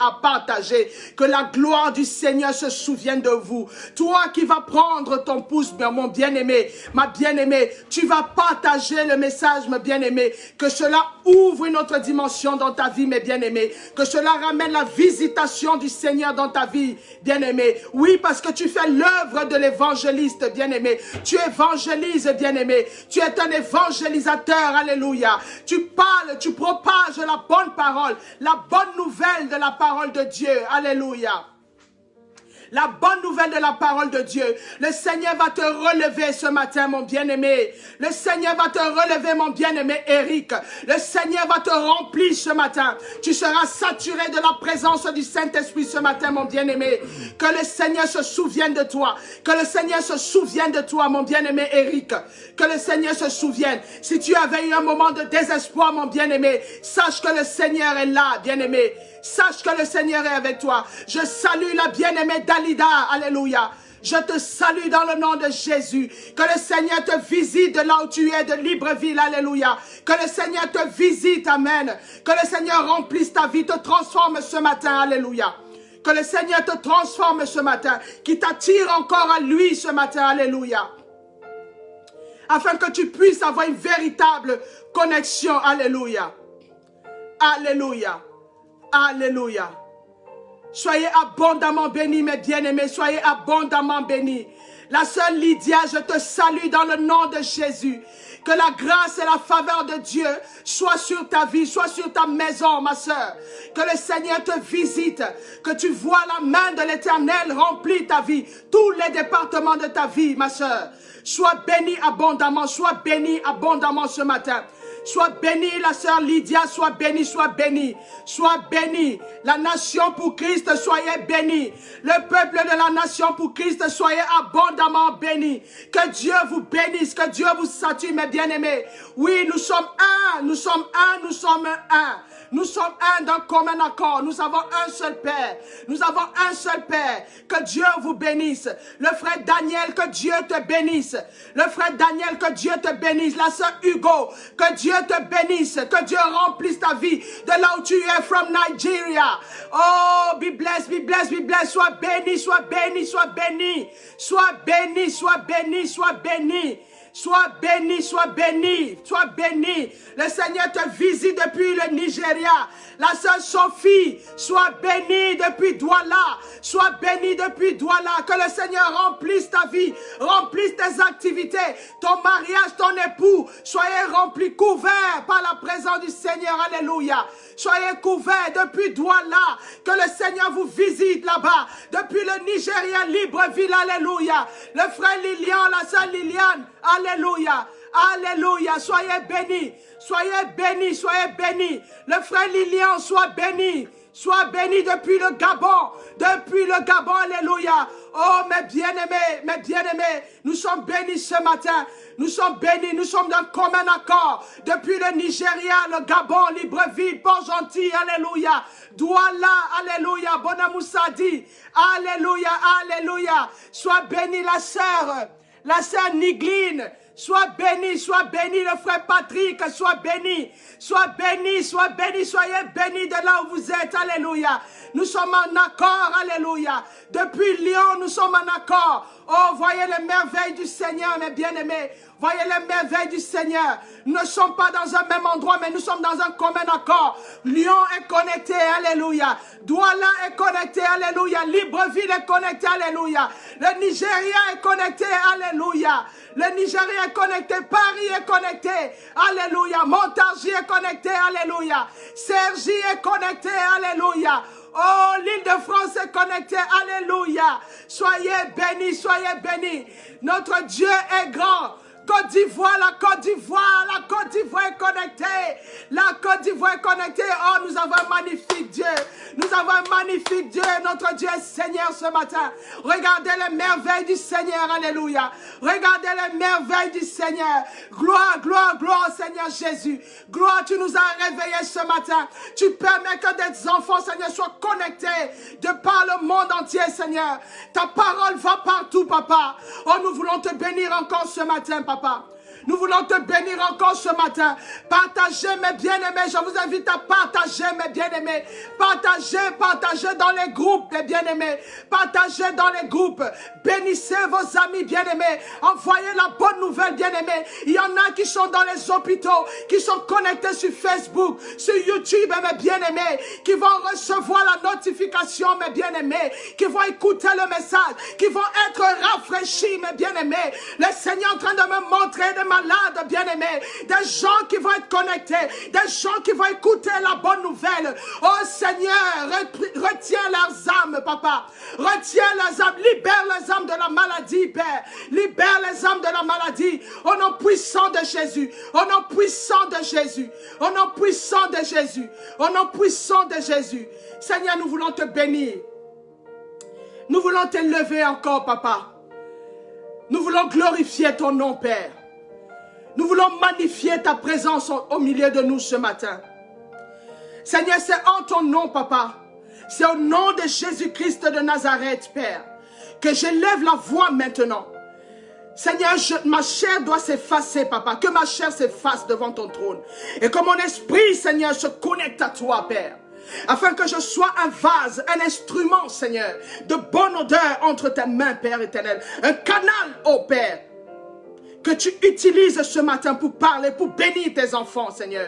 que la gloire du Seigneur se souvienne de vous. Toi qui vas prendre ton pouce, mon bien-aimé, ma bien-aimée, tu vas partager le message, mon bien-aimé, que cela ouvre une autre dimension dans ta vie, mes bien-aimés, que cela ramène la visitation du Seigneur dans ta vie, bien-aimé. Oui, parce que tu fais l'œuvre de l'évangéliste, bien-aimé. Tu évangélises, bien-aimé. Tu es un évangélisateur. Alléluia. Tu parles, tu propages la bonne parole, la bonne nouvelle de la parole de Dieu. Alléluia. La bonne nouvelle de la parole de Dieu. Le Seigneur va te relever ce matin, mon bien-aimé. Le Seigneur va te relever, mon bien-aimé Eric. Le Seigneur va te remplir ce matin. Tu seras saturé de la présence du Saint-Esprit ce matin, mon bien-aimé. Que le Seigneur se souvienne de toi. Que le Seigneur se souvienne de toi, mon bien-aimé Eric. Que le Seigneur se souvienne. Si tu avais eu un moment de désespoir, mon bien-aimé, sache que le Seigneur est là, bien-aimé. Sache que le Seigneur est avec toi. Je salue la bien-aimée Dalida. Alléluia. Je te salue dans le nom de Jésus. Que le Seigneur te visite de là où tu es, de Libreville. Alléluia. Que le Seigneur te visite. Amen. Que le Seigneur remplisse ta vie, te transforme ce matin. Alléluia. Que le Seigneur te transforme ce matin. Qui t'attire encore à lui ce matin. Alléluia. Afin que tu puisses avoir une véritable connexion. Alléluia. Alléluia. Alléluia. Soyez abondamment bénis, mes bien-aimés. Soyez abondamment bénis. La sœur Lydia, je te salue dans le nom de Jésus. Que la grâce et la faveur de Dieu soient sur ta vie, soient sur ta maison, ma sœur. Que le Seigneur te visite, que tu vois la main de l'Éternel remplir ta vie, tous les départements de ta vie, ma sœur. Sois béni abondamment ce matin. Sois bénie, la sœur Lydia, sois bénie, sois bénie. Sois bénie. La nation pour Christ, soyez bénie. Le peuple de la nation pour Christ, soyez abondamment bénis. Que Dieu vous bénisse, que Dieu vous satue, mes bien-aimés. Oui, nous sommes un, nous sommes un, nous sommes un. Nous sommes un d'un commun accord. Nous avons un seul Père. Nous avons un seul Père. Que Dieu vous bénisse. Le frère Daniel, que Dieu te bénisse. Le frère Daniel, que Dieu te bénisse. La sœur Hugo, que Dieu te bénisse. Que Dieu remplisse ta vie de là où tu es, from Nigeria. Oh, be blessed, be blessed, be blessed. Sois béni, sois béni, sois béni. Sois béni, sois béni, sois béni. Sois béni, sois béni, sois béni. Le Seigneur te visite depuis le Nigeria. La sœur Sophie, sois bénie depuis Douala. Sois bénie depuis Douala. Que le Seigneur remplisse ta vie, remplisse tes activités, ton mariage, ton époux. Soyez remplis, couverts par la présence du Seigneur. Alléluia. Soyez couverts depuis Douala. Que le Seigneur vous visite là-bas. Depuis le Nigeria, Libreville. Alléluia. Le frère Lilian, la sœur Liliane. Alléluia. Alléluia. Soyez bénis. Soyez bénis. Soyez bénis. Le frère Lilian, sois béni. Sois béni depuis le Gabon. Depuis le Gabon. Alléluia. Oh, mes bien-aimés, nous sommes bénis ce matin. Nous sommes bénis, nous sommes d'un commun accord. Depuis le Nigeria, le Gabon, Libreville, Port-Gentil, alléluia. Douala, alléluia. Bonamoussadi, alléluia, alléluia. Sois béni la sœur Nigline. Sois béni, le frère Patrick, sois béni, soyez bénis de là où vous êtes, alléluia. Nous sommes en accord, alléluia. Depuis Lyon, nous sommes en accord. Oh, voyez les merveilles du Seigneur, mes bien-aimés. Voyez les merveilles du Seigneur. Nous ne sommes pas dans un même endroit, mais nous sommes dans un commun accord. Lyon est connecté, alléluia. Douala est connecté, alléluia. Libreville est connecté, alléluia. Le Nigeria est connecté, alléluia. Le Nigeria est connecté, Paris est connecté, alléluia. Montargis est connecté, alléluia. Cergy est connecté, alléluia. Oh, l'île de France est connectée, alléluia. Soyez bénis, soyez bénis. Notre Dieu est grand. Côte d'Ivoire, la Côte d'Ivoire est connectée. La Côte d'Ivoire est connectée. Oh, nous avons un magnifique Dieu. Nous avons un magnifique Dieu. Notre Dieu est Seigneur ce matin. Regardez les merveilles du Seigneur. Alléluia. Regardez les merveilles du Seigneur. Gloire, gloire, gloire au Seigneur Jésus. Gloire, tu nous as réveillés ce matin. Tu permets que des enfants, Seigneur, soient connectés de par le monde entier, Seigneur. Ta parole va partout, Papa. Oh, nous voulons te bénir encore ce matin, Papa. Nous voulons te bénir encore ce matin. Partagez, mes bien-aimés. Je vous invite à partager, mes bien-aimés. Partagez dans les groupes, mes bien-aimés. Partagez dans les groupes. Bénissez vos amis bien-aimés. Envoyez la bonne nouvelle, bien-aimés. Il y en a qui sont dans les hôpitaux, qui sont connectés sur Facebook, sur YouTube, mes bien-aimés, qui vont recevoir la notification, mes bien-aimés, qui vont écouter le message, qui vont être rafraîchis, mes bien-aimés. Le Seigneur est en train de me montrer des malades, bien-aimés, des gens qui vont être connectés, des gens qui vont écouter la bonne nouvelle. Oh Seigneur, retiens leurs âmes, Papa. Retiens leurs âmes, libère les âmes de la maladie, Père. Libère les âmes de la maladie. Au nom puissant de Jésus. Au nom puissant de Jésus. Au nom puissant de Jésus. Au nom puissant de Jésus. Seigneur, nous voulons te bénir. Nous voulons t'élever encore, Papa. Nous voulons glorifier ton nom, Père. Nous voulons magnifier ta présence au milieu de nous ce matin. Seigneur, c'est en ton nom, Papa. C'est au nom de Jésus-Christ de Nazareth, Père, que j'élève la voix maintenant. Seigneur, ma chair doit s'effacer, Papa. Que ma chair s'efface devant ton trône. Et que mon esprit, Seigneur, se connecte à toi, Père. Afin que je sois un vase, un instrument, Seigneur, de bonne odeur entre tes mains, Père éternel. Un canal, ô Père, que tu utilises ce matin pour parler, pour bénir tes enfants, Seigneur.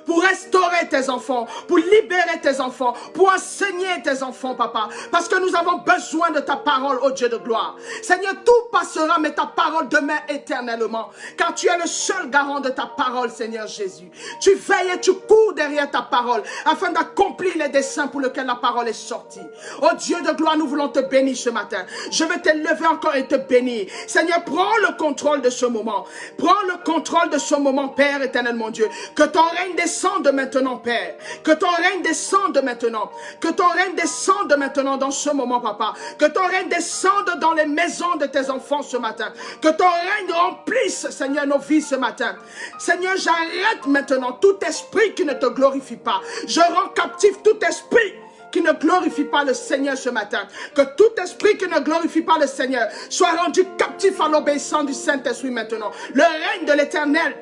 pour restaurer tes enfants, pour libérer tes enfants, pour enseigner tes enfants, papa. Parce que nous avons besoin de ta parole, ô Dieu de gloire. Seigneur, tout passera, mais ta parole demeure éternellement. Car tu es le seul garant de ta parole, Seigneur Jésus. Tu veilles et tu cours derrière ta parole, afin d'accomplir les desseins pour lesquels la parole est sortie. Ô Dieu de gloire, nous voulons te bénir ce matin. Je vais te lever encore et te bénir. Seigneur, prends le contrôle de ce moment. Prends le contrôle de ce moment, Père éternel, mon Dieu. Que ton règne descende maintenant, Père. Que ton règne descende maintenant. Que ton règne descende maintenant dans ce moment, papa. Que ton règne descende dans les maisons de tes enfants ce matin. Que ton règne remplisse, Seigneur, nos vies ce matin. Seigneur, j'arrête maintenant tout esprit qui ne te glorifie pas. Je rends captif tout esprit qui ne glorifie pas le Seigneur ce matin. Que tout esprit qui ne glorifie pas le Seigneur soit rendu captif à l'obéissance du Saint-Esprit maintenant. Le règne de l'Éternel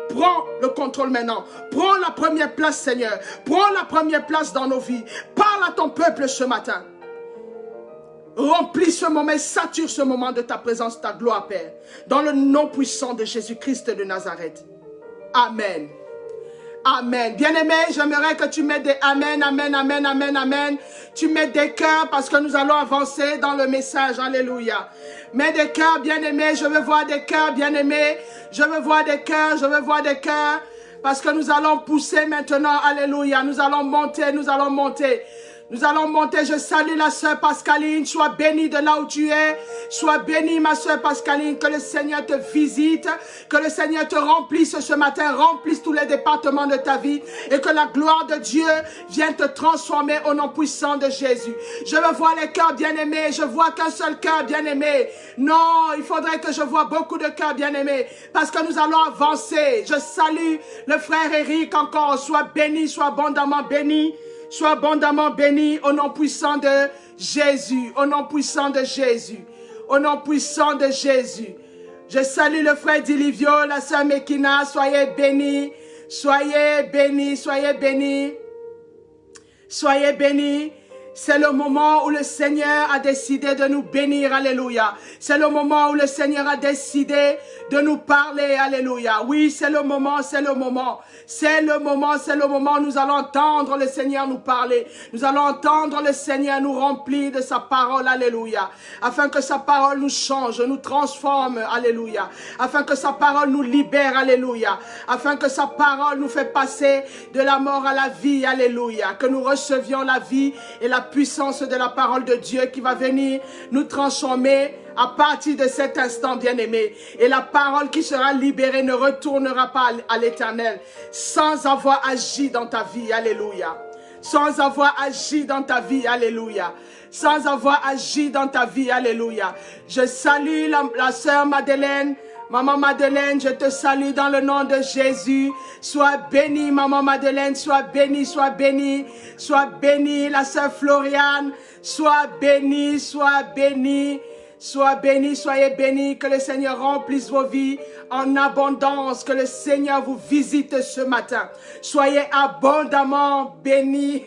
prends le contrôle maintenant. Prends la première place, Seigneur. Prends la première place dans nos vies. Parle à ton peuple ce matin. Remplis ce moment et sature ce moment de ta présence, ta gloire, Père. Dans le nom puissant de Jésus-Christ de Nazareth. Amen. Amen. Bien-aimé, j'aimerais que tu mettes des amen, amen, amen, amen, amen. Tu mets des cœurs parce que nous allons avancer dans le message. Alléluia. Mets des cœurs, bien-aimé. Je veux voir des cœurs, bien-aimé. Je veux voir des cœurs, je veux voir des cœurs. Parce que nous allons pousser maintenant. Alléluia. Nous allons monter, nous allons monter. Nous allons monter, je salue la sœur Pascaline, sois bénie de là où tu es, sois bénie ma sœur Pascaline, que le Seigneur te visite, que le Seigneur te remplisse ce matin, remplisse tous les départements de ta vie et que la gloire de Dieu vienne te transformer au nom puissant de Jésus. Je veux voir les cœurs bien-aimés, je vois qu'un seul cœur bien-aimé. Non, il faudrait que je vois beaucoup de cœurs bien-aimés parce que nous allons avancer. Je salue le frère Eric encore, sois béni, sois abondamment béni. Sois abondamment béni au nom puissant de Jésus, au nom puissant de Jésus, au nom puissant de Jésus. Je salue le frère Dilivio, la sœur Mekina, soyez bénis, soyez bénis, soyez bénis, soyez bénis. C'est le moment où le Seigneur a décidé de nous bénir, alléluia. C'est le moment où le Seigneur a décidé de nous parler, alléluia. Oui, c'est le moment, c'est le moment. C'est le moment, c'est le moment. Nous allons entendre le Seigneur nous parler. Nous allons entendre le Seigneur nous remplir de sa parole, alléluia. Afin que sa parole nous change, nous transforme, alléluia. Afin que sa parole nous libère, alléluia. Afin que sa parole nous fait passer de la mort à la vie, alléluia. Que nous recevions la vie et la puissance de la parole de Dieu qui va venir nous transformer à partir de cet instant, bien-aimé. Et la parole qui sera libérée ne retournera pas à l'Éternel sans avoir agi dans ta vie, alléluia. Sans avoir agi dans ta vie, alléluia. Sans avoir agi dans ta vie, alléluia. Je salue la sœur Madeleine. Maman Madeleine, je te salue dans le nom de Jésus. Sois bénie, maman Madeleine, sois bénie, sois bénie. Sois bénie, la sœur Floriane. Sois bénie, sois bénie. Sois bénis, soyez bénis, que le Seigneur remplisse vos vies en abondance, que le Seigneur vous visite ce matin. Soyez abondamment bénis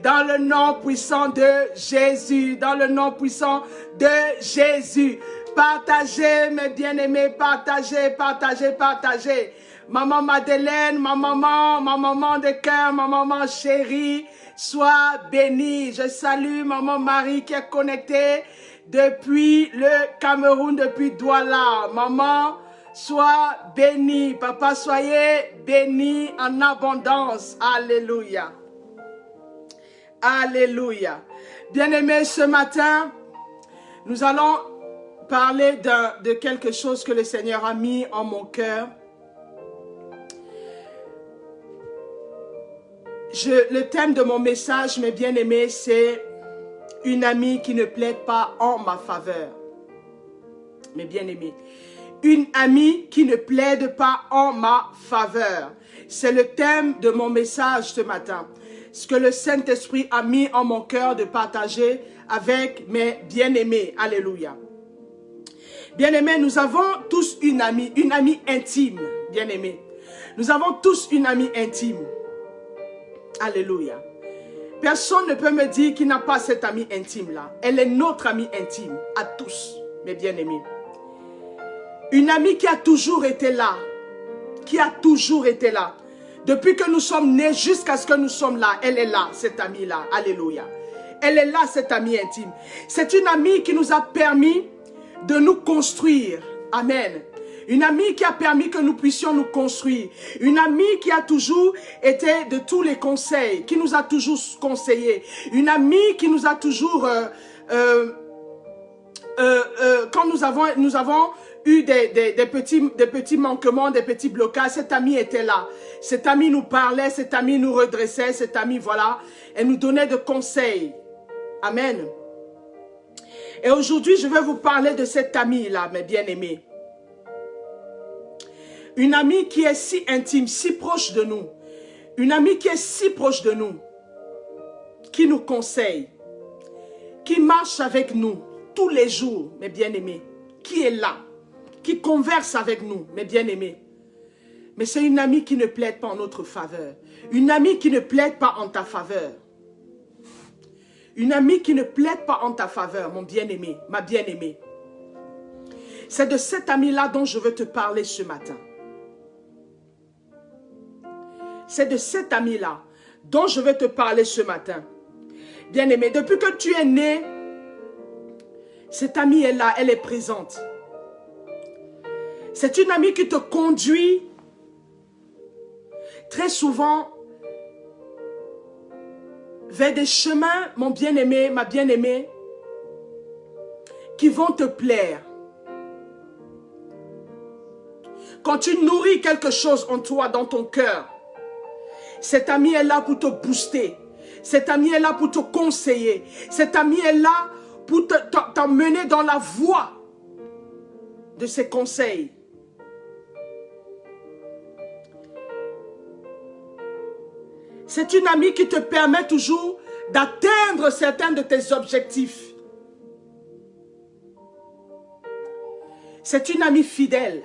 dans le nom puissant de Jésus, dans le nom puissant de Jésus. Partagez, mes bien-aimés, partagez, partagez, partagez. Maman Madeleine, ma maman de cœur, ma maman chérie, sois bénie. Je salue maman Marie qui est connectée depuis le Cameroun, depuis Douala. Maman, sois bénie. Papa, soyez bénis en abondance. Alléluia. Alléluia. Bien-aimés, ce matin, nous allons parler de quelque chose que le Seigneur a mis en mon cœur. Le thème de mon message, mes bien-aimés, c'est une amie qui ne plaide pas en ma faveur. Mes bien-aimés, une amie qui ne plaide pas en ma faveur. C'est le thème de mon message ce matin. Ce que le Saint-Esprit a mis en mon cœur de partager avec mes bien-aimés. Alléluia. Bien-aimés, nous avons tous une amie intime, bien-aimés. Nous avons tous une amie intime. Alléluia. Personne ne peut me dire qu'il n'a pas cette amie intime-là. Elle est notre amie intime, à tous, mes bien-aimés. Une amie qui a toujours été là. Qui a toujours été là. Depuis que nous sommes nés jusqu'à ce que nous sommes là, elle est là, cette amie-là. Alléluia. Elle est là, cette amie intime. C'est une amie qui nous a permis de nous construire. Amen. Une amie qui a permis que nous puissions nous construire. Une amie qui a toujours été de tous les conseils, qui nous a toujours conseillés. Une amie qui nous a toujours... quand nous avons eu des petits manquements, des petits blocages, cette amie était là. Cette amie nous parlait, cette amie nous redressait, cette amie, voilà, elle nous donnait des conseils. Amen. Et aujourd'hui, je vais vous parler de cette amie-là, mes bien-aimés. Une amie qui est si intime, si proche de nous. Une amie qui est si proche de nous, qui nous conseille, qui marche avec nous tous les jours, mes bien-aimés, qui est là, qui converse avec nous, mes bien-aimés. Mais c'est une amie qui ne plaide pas en notre faveur. Une amie qui ne plaide pas en ta faveur. Une amie qui ne plaide pas en ta faveur, mon bien-aimé, ma bien-aimée. C'est de cette amie-là dont je veux te parler ce matin. C'est de cette amie-là dont je veux te parler ce matin. Bien-aimé, depuis que tu es né, cette amie est là, elle est présente. C'est une amie qui te conduit très souvent vers des chemins, mon bien-aimé, ma bien-aimée, qui vont te plaire. Quand tu nourris quelque chose en toi, dans ton cœur, cette amie est là pour te booster. Cette amie est là pour te conseiller. Cette amie est là pour t'emmener dans la voie de ses conseils. C'est une amie qui te permet toujours d'atteindre certains de tes objectifs. C'est une amie fidèle,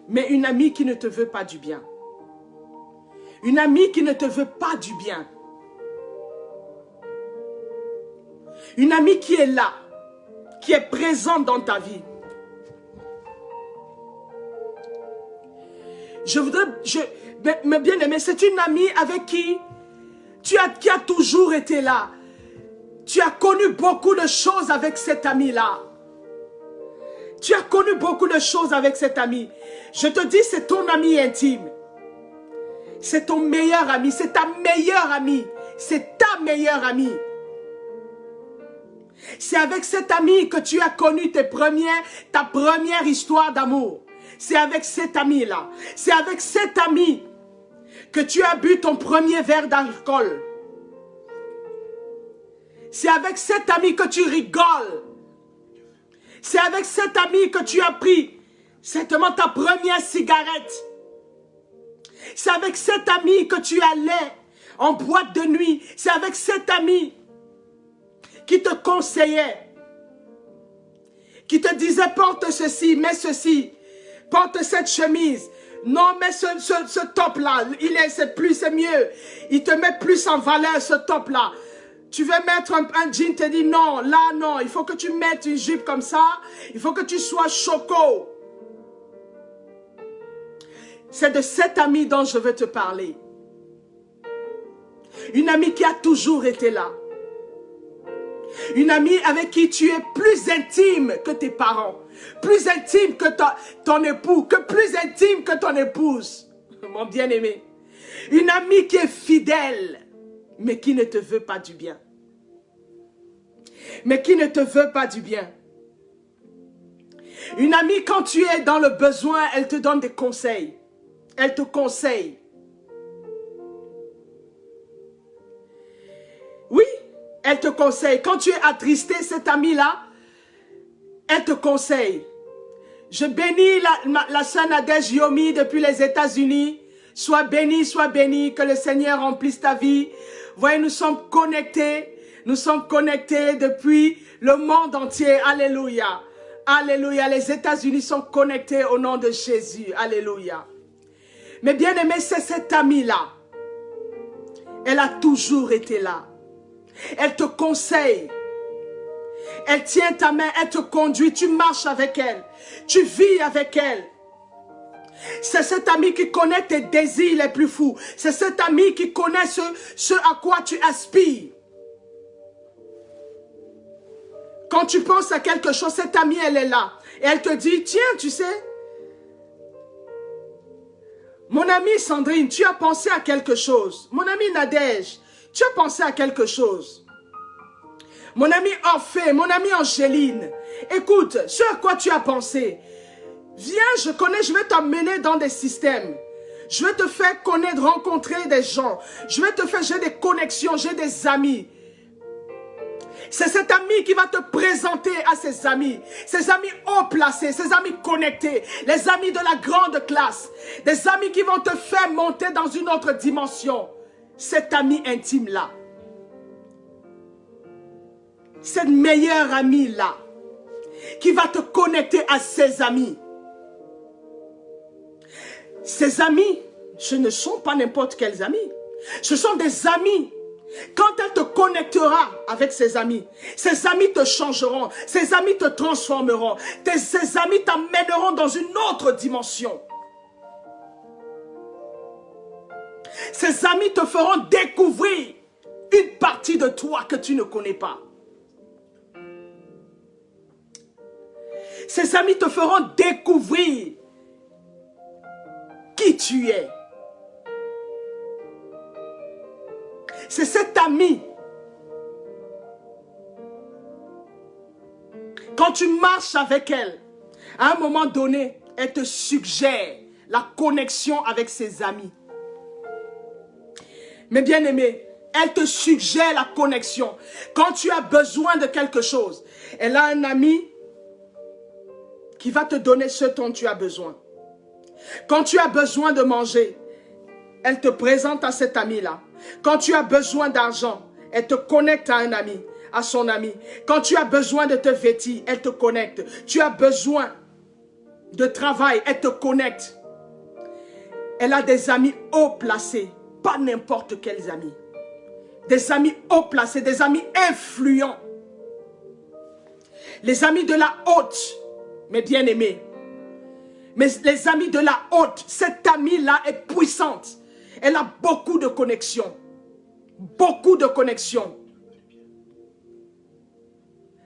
mais une amie qui ne te veut pas du bien. Une amie qui ne te veut pas du bien. Une amie qui est là, qui est présente dans ta vie. Mais bien aimé, c'est une amie avec qui qui a toujours été là. Tu as connu beaucoup de choses avec cette amie-là. Tu as connu beaucoup de choses avec cette amie. Je te dis, c'est ton ami intime. C'est ton meilleur ami. C'est ta meilleure amie. C'est ta meilleure amie. C'est avec cette amie que tu as connu ta première histoire d'amour. C'est avec cette amie-là. C'est avec cette amie que tu as bu ton premier verre d'alcool. C'est avec cette amie que tu rigoles. C'est avec cette amie que tu as pris certainement ta première cigarette. C'est avec cette amie que tu allais en boîte de nuit. C'est avec cette amie qui te conseillait, qui te disait porte ceci, mets ceci, porte cette chemise. Non, mais ce top-là, c'est mieux. Il te met plus en valeur, ce top-là. Tu veux mettre un jean, te dit non, là non, il faut que tu mettes une jupe comme ça, il faut que tu sois choco. C'est de cette amie dont je veux te parler. Une amie qui a toujours été là. Une amie avec qui tu es plus intime que tes parents. Plus intime que ton époux. Plus intime que ton épouse. Mon bien-aimé. Une amie qui est fidèle. Mais qui ne te veut pas du bien. Mais qui ne te veut pas du bien. Une amie, quand tu es dans le besoin, elle te donne des conseils. Elle te conseille. Oui, elle te conseille. Quand tu es attristé, cette amie-là, elle te conseille. Je bénis la sœur Nadège Yomi depuis les États-Unis. Sois béni, que le Seigneur remplisse ta vie. Voyez, nous sommes connectés. Nous sommes connectés depuis le monde entier. Alléluia. Alléluia. Les États-Unis sont connectés au nom de Jésus. Alléluia. Mais bien aimé, c'est cette amie-là. Elle a toujours été là. Elle te conseille. Elle tient ta main, elle te conduit. Tu marches avec elle. Tu vis avec elle. C'est cet ami qui connaît tes désirs les plus fous. C'est cet ami qui connaît ce à quoi tu aspires. Quand tu penses à quelque chose, cette amie, elle est là. Et elle te dit, tiens, tu sais, mon amie Sandrine, tu as pensé à quelque chose. Mon amie Nadège, tu as pensé à quelque chose. Mon ami Orphée, mon amie Angéline, écoute, ce à quoi tu as pensé, viens, je connais, je vais t'amener dans des systèmes. Je vais te faire connaître, rencontrer des gens. Je vais te faire, j'ai des connexions, j'ai des amis. C'est cet ami qui va te présenter à ses amis haut placés, ses amis connectés, les amis de la grande classe, des amis qui vont te faire monter dans une autre dimension. Cet ami intime-là, cette meilleure amie-là, qui va te connecter à ses amis. Ces amis, ce ne sont pas n'importe quels amis. Ce sont des amis. Quand elle te connectera avec ses amis te changeront, ses amis te transformeront, ses amis t'amèneront dans une autre dimension. Ces amis te feront découvrir une partie de toi que tu ne connais pas. Ces amis te feront découvrir qui tu es. C'est cette amie. Quand tu marches avec elle, à un moment donné, elle te suggère la connexion avec ses amis. Mais bien aimé, elle te suggère la connexion. Quand tu as besoin de quelque chose, elle a un ami qui va te donner ce dont tu as besoin. Quand tu as besoin de manger, elle te présente à cet ami-là. Quand tu as besoin d'argent, elle te connecte à un ami, à son ami. Quand tu as besoin de te vêtir, elle te connecte. Tu as besoin de travail, elle te connecte. Elle a des amis haut placés, pas n'importe quels amis. Des amis haut placés, des amis influents. Les amis de la haute, mes bien-aimés. Mais les amis de la haute, cette amie-là est puissante. Elle a beaucoup de connexions. Beaucoup de connexions.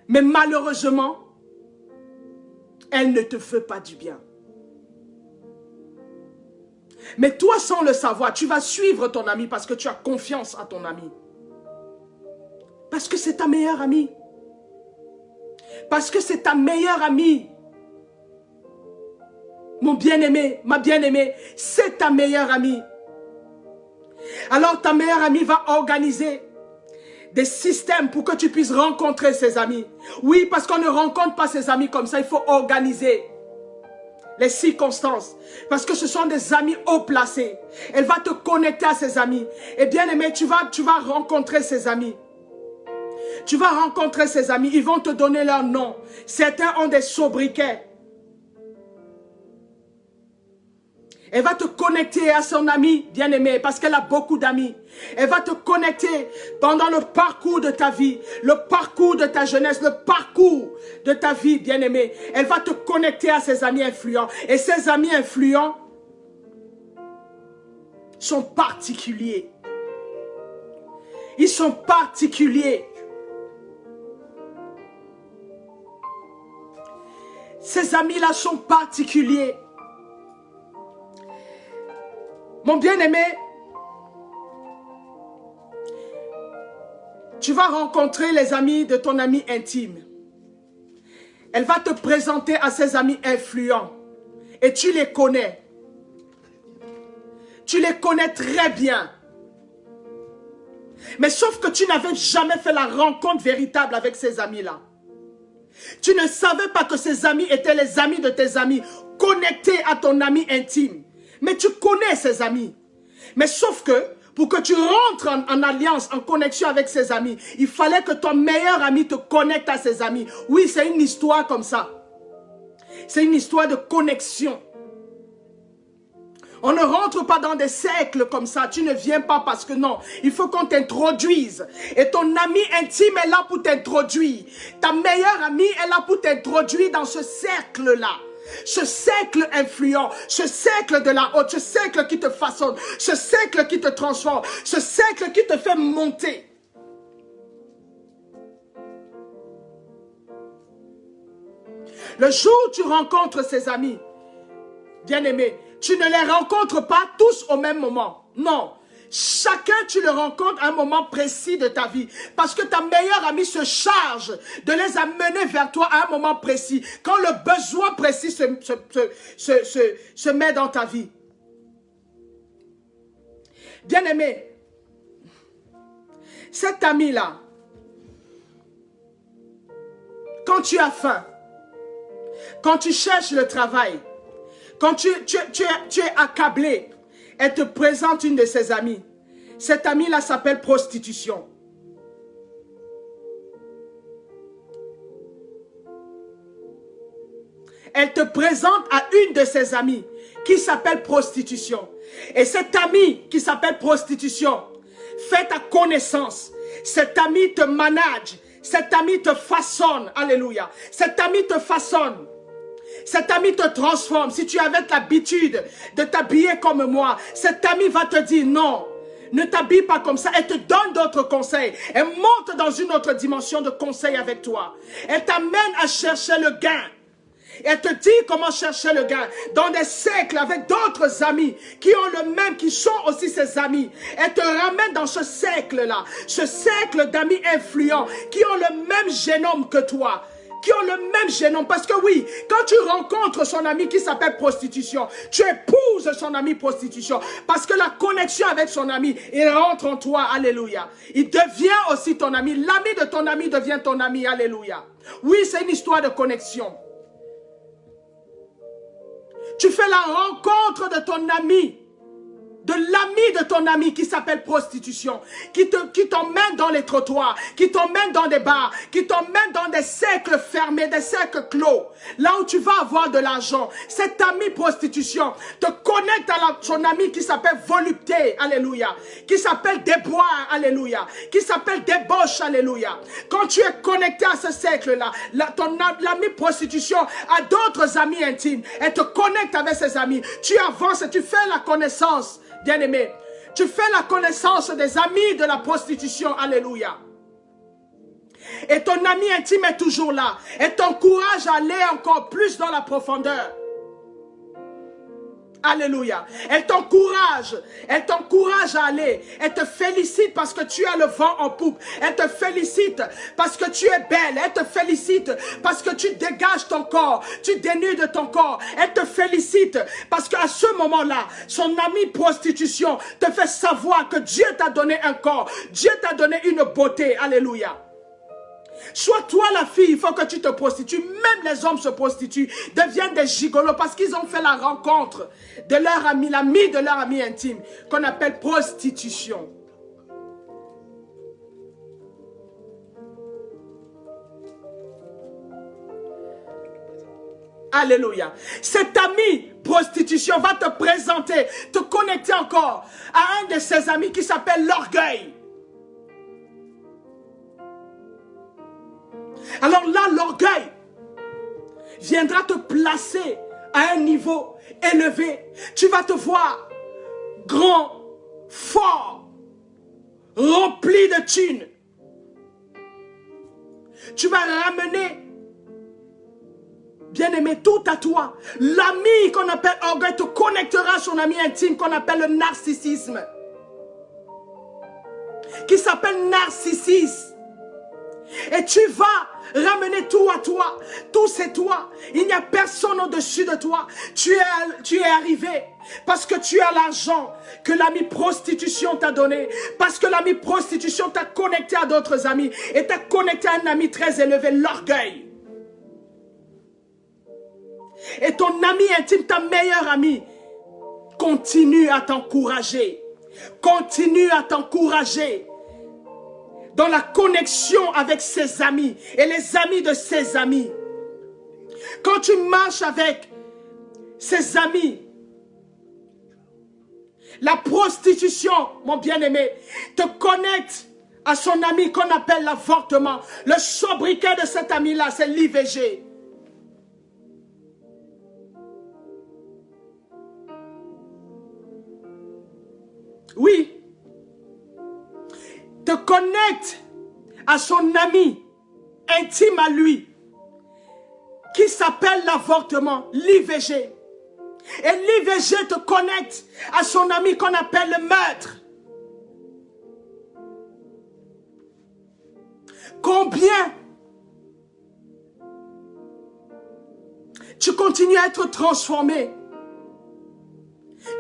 Mais malheureusement, elle ne te fait pas du bien. Mais toi, sans le savoir, tu vas suivre ton ami parce que tu as confiance à ton ami. Parce que c'est ta meilleure amie. Parce que c'est ta meilleure amie. Mon bien-aimé, ma bien-aimée, c'est ta meilleure amie. Alors ta meilleure amie va organiser des systèmes pour que tu puisses rencontrer ses amis. Oui, parce qu'on ne rencontre pas ses amis comme ça, il faut organiser les circonstances. Parce que ce sont des amis haut placés. Elle va te connecter à ses amis. Et bien aimé, tu vas rencontrer ses amis. Tu vas rencontrer ses amis, ils vont te donner leur nom. Certains ont des sobriquets. Elle va te connecter à son ami bien-aimé parce qu'elle a beaucoup d'amis. Elle va te connecter pendant le parcours de ta vie, le parcours de ta jeunesse, le parcours de ta vie bien-aimé. Elle va te connecter à ses amis influents. Et ces amis influents sont particuliers. Ils sont particuliers. Ces amis-là sont particuliers. Mon bien-aimé, tu vas rencontrer les amis de ton ami intime. Elle va te présenter à ses amis influents. Et tu les connais. Tu les connais très bien. Mais sauf que tu n'avais jamais fait la rencontre véritable avec ces amis-là. Tu ne savais pas que ces amis étaient les amis de tes amis, connectés à ton ami intime. Mais tu connais ses amis. Mais sauf que, pour que tu rentres en alliance, en connexion avec ses amis, il fallait que ton meilleur ami te connecte à ses amis. Oui, c'est une histoire comme ça. C'est une histoire de connexion. On ne rentre pas dans des cercles comme ça. Tu ne viens pas parce que non. Il faut qu'on t'introduise. Et ton ami intime est là pour t'introduire. Ta meilleure amie est là pour t'introduire dans ce cercle-là. ce cercle influent, ce cercle de la haute, ce cercle qui te façonne, ce cercle qui te transforme, ce cercle qui te fait monter. Le jour où tu rencontres ces amis, bien-aimés, tu ne les rencontres pas tous au même moment. Non. Chacun, tu le rencontres à un moment précis de ta vie. Parce que ta meilleure amie se charge de les amener vers toi à un moment précis. Quand le besoin précis se met dans ta vie. Bien-aimé, cet ami-là, quand tu as faim, quand tu cherches le travail, quand tu es accablé, elle te présente une de ses amies. Cette amie-là s'appelle prostitution. Elle te présente à une de ses amies qui s'appelle prostitution. Et cette amie qui s'appelle prostitution fait ta connaissance. Cette amie te manage. Cette amie te façonne. Alléluia. Cette amie te façonne. Cet ami te transforme. Si tu avais l'habitude de t'habiller comme moi, cet ami va te dire non, ne t'habille pas comme ça. Elle te donne d'autres conseils. Elle monte dans une autre dimension de conseils avec toi. Elle t'amène à chercher le gain. Elle te dit comment chercher le gain dans des cercles avec d'autres amis qui ont le même, qui sont aussi ses amis. Elle te ramène dans ce cercle-là, ce cercle d'amis influents qui ont le même génome que toi. Qui ont le même génome. Parce que oui, quand tu rencontres son ami qui s'appelle prostitution, tu épouses son ami prostitution. Parce que la connexion avec son ami, il rentre en toi. Alléluia. Il devient aussi ton ami. L'ami de ton ami devient ton ami. Alléluia. Oui, c'est une histoire de connexion. Tu fais la rencontre de ton ami. De l'ami de ton ami qui s'appelle prostitution, qui t'emmène dans les trottoirs, qui t'emmène dans des bars, qui t'emmène dans des cercles fermés, des cercles clos, là où tu vas avoir de l'argent. Cet ami prostitution te connecte à son ami qui s'appelle volupté, alléluia, qui s'appelle déboire, alléluia, qui s'appelle débauche, alléluia. Quand tu es connecté à ce cercle-là, l'ami prostitution a d'autres amis intimes, elle te connecte avec ses amis, tu avances et tu fais la connaissance. Bien-aimé, tu fais la connaissance des amis de la prostitution, alléluia. Et ton ami intime est toujours là. Elle t'encourage à aller encore plus dans la profondeur. Alléluia. Elle t'encourage à aller. Elle te félicite parce que tu as le vent en poupe. Elle te félicite parce que tu es belle. Elle te félicite parce que tu dégages ton corps. Tu dénudes ton corps. Elle te félicite parce qu'à ce moment-là, son ami prostitution te fait savoir que Dieu t'a donné un corps. Dieu t'a donné une beauté. Alléluia. Sois toi la fille, il faut que tu te prostitues. Même les hommes se prostituent, deviennent des gigolos parce qu'ils ont fait la rencontre de leur ami, l'ami de leur ami intime, qu'on appelle prostitution. Alléluia. Cet ami prostitution va te présenter, te connecter encore à un de ses amis qui s'appelle l'orgueil. Alors là, l'orgueil viendra te placer à un niveau élevé. Tu vas te voir grand, fort, rempli de thunes. Tu vas ramener, bien-aimé, tout à toi. L'ami qu'on appelle orgueil te connectera à son ami intime qu'on appelle le narcissisme. Qui s'appelle narcissisme. Et tu vas ramener tout à toi. Tout c'est toi. Il n'y a personne au-dessus de toi. Tu es arrivé parce que tu as l'argent que l'ami prostitution t'a donné. Parce que l'ami prostitution t'a connecté à d'autres amis. Et t'a connecté à un ami très élevé, l'orgueil. Et ton ami intime, ta meilleure amie, continue à t'encourager. Continue à t'encourager. Dans la connexion avec ses amis et les amis de ses amis. Quand tu marches avec ses amis, la prostitution, mon bien-aimé, te connecte à son ami qu'on appelle l'avortement. Le sobriquet de cet ami-là, c'est l'IVG. Oui. Te connecte à son ami intime à lui, qui s'appelle l'avortement, l'IVG. Et l'IVG te connecte à son ami qu'on appelle le meurtre. Combien tu continues à être transformé?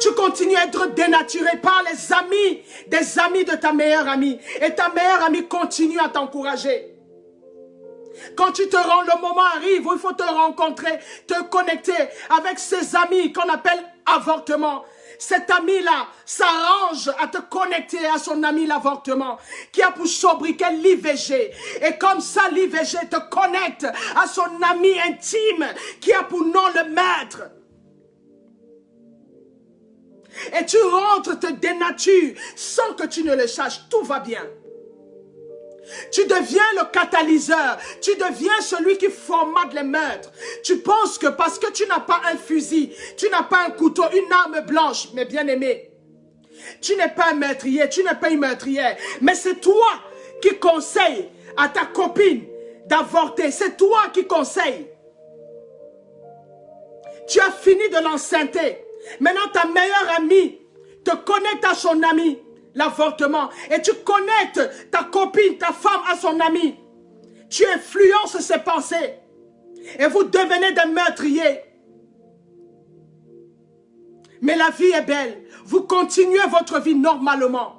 Tu continues à être dénaturé par les amis, des amis de ta meilleure amie. Et ta meilleure amie continue à t'encourager. Quand tu te rends, le moment arrive où il faut te rencontrer, te connecter avec ses amis qu'on appelle avortement. Cet ami-là s'arrange à te connecter à son ami l'avortement, qui a pour sobriquet l'IVG. Et comme ça, l'IVG te connecte à son ami intime, qui a pour nom le maître. Et tu rentres, te dénatures, sans que tu ne le saches, tout va bien. Tu deviens le catalyseur, tu deviens celui qui formate les meurtres. Tu penses que parce que tu n'as pas un fusil, tu n'as pas un couteau, une arme blanche, mais bien aimé, tu n'es pas un meurtrier, tu n'es pas une meurtrière, mais c'est toi qui conseilles à ta copine d'avorter, c'est toi qui conseilles. Tu as fini de l'enceinte. Maintenant ta meilleure amie te connecte à son ami, l'avortement, et tu connectes ta copine, ta femme à son ami. Tu influences ses pensées et vous devenez des meurtriers. Mais la vie est belle. Vous continuez votre vie normalement.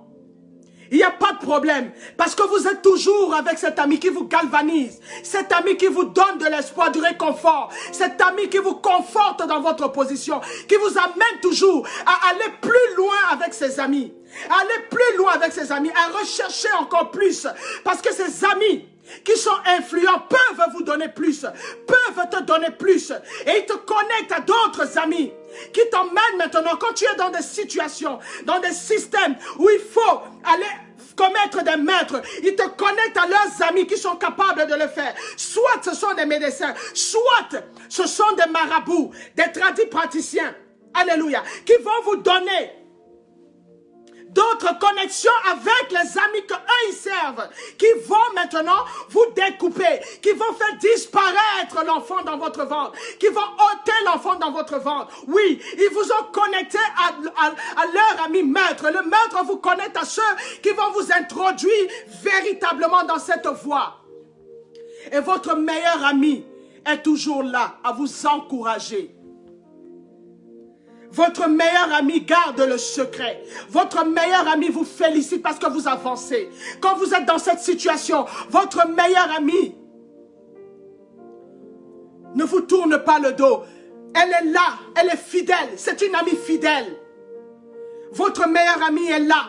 Il n'y a pas de problème. Parce que vous êtes toujours avec cet ami qui vous galvanise. Cet ami qui vous donne de l'espoir, du réconfort. Cet ami qui vous conforte dans votre position. Qui vous amène toujours à aller plus loin avec ses amis. À aller plus loin avec ses amis. À rechercher encore plus. Parce que ces amis qui sont influents peuvent vous donner plus. Peuvent te donner plus. Et ils te connectent à d'autres amis. Qui t'emmènent maintenant, quand tu es dans des situations, dans des systèmes où il faut aller commettre des meurtres, ils te connectent à leurs amis qui sont capables de le faire. Soit ce sont des médecins, soit ce sont des marabouts, des tradipraticiens, alléluia, qui vont vous donner d'autres connexions avec les amis que eux ils servent, qui vont maintenant vous découper, qui vont faire disparaître l'enfant dans votre ventre, qui vont ôter l'enfant dans votre ventre. Oui, ils vous ont connecté à leur ami maître. Le maître vous connecte à ceux qui vont vous introduire véritablement dans cette voie. Et votre meilleur ami est toujours là à vous encourager. Votre meilleur ami garde le secret. Votre meilleur ami vous félicite parce que vous avancez. Quand vous êtes dans cette situation, votre meilleur ami ne vous tourne pas le dos. Elle est là, elle est fidèle. C'est une amie fidèle. Votre meilleur ami est là.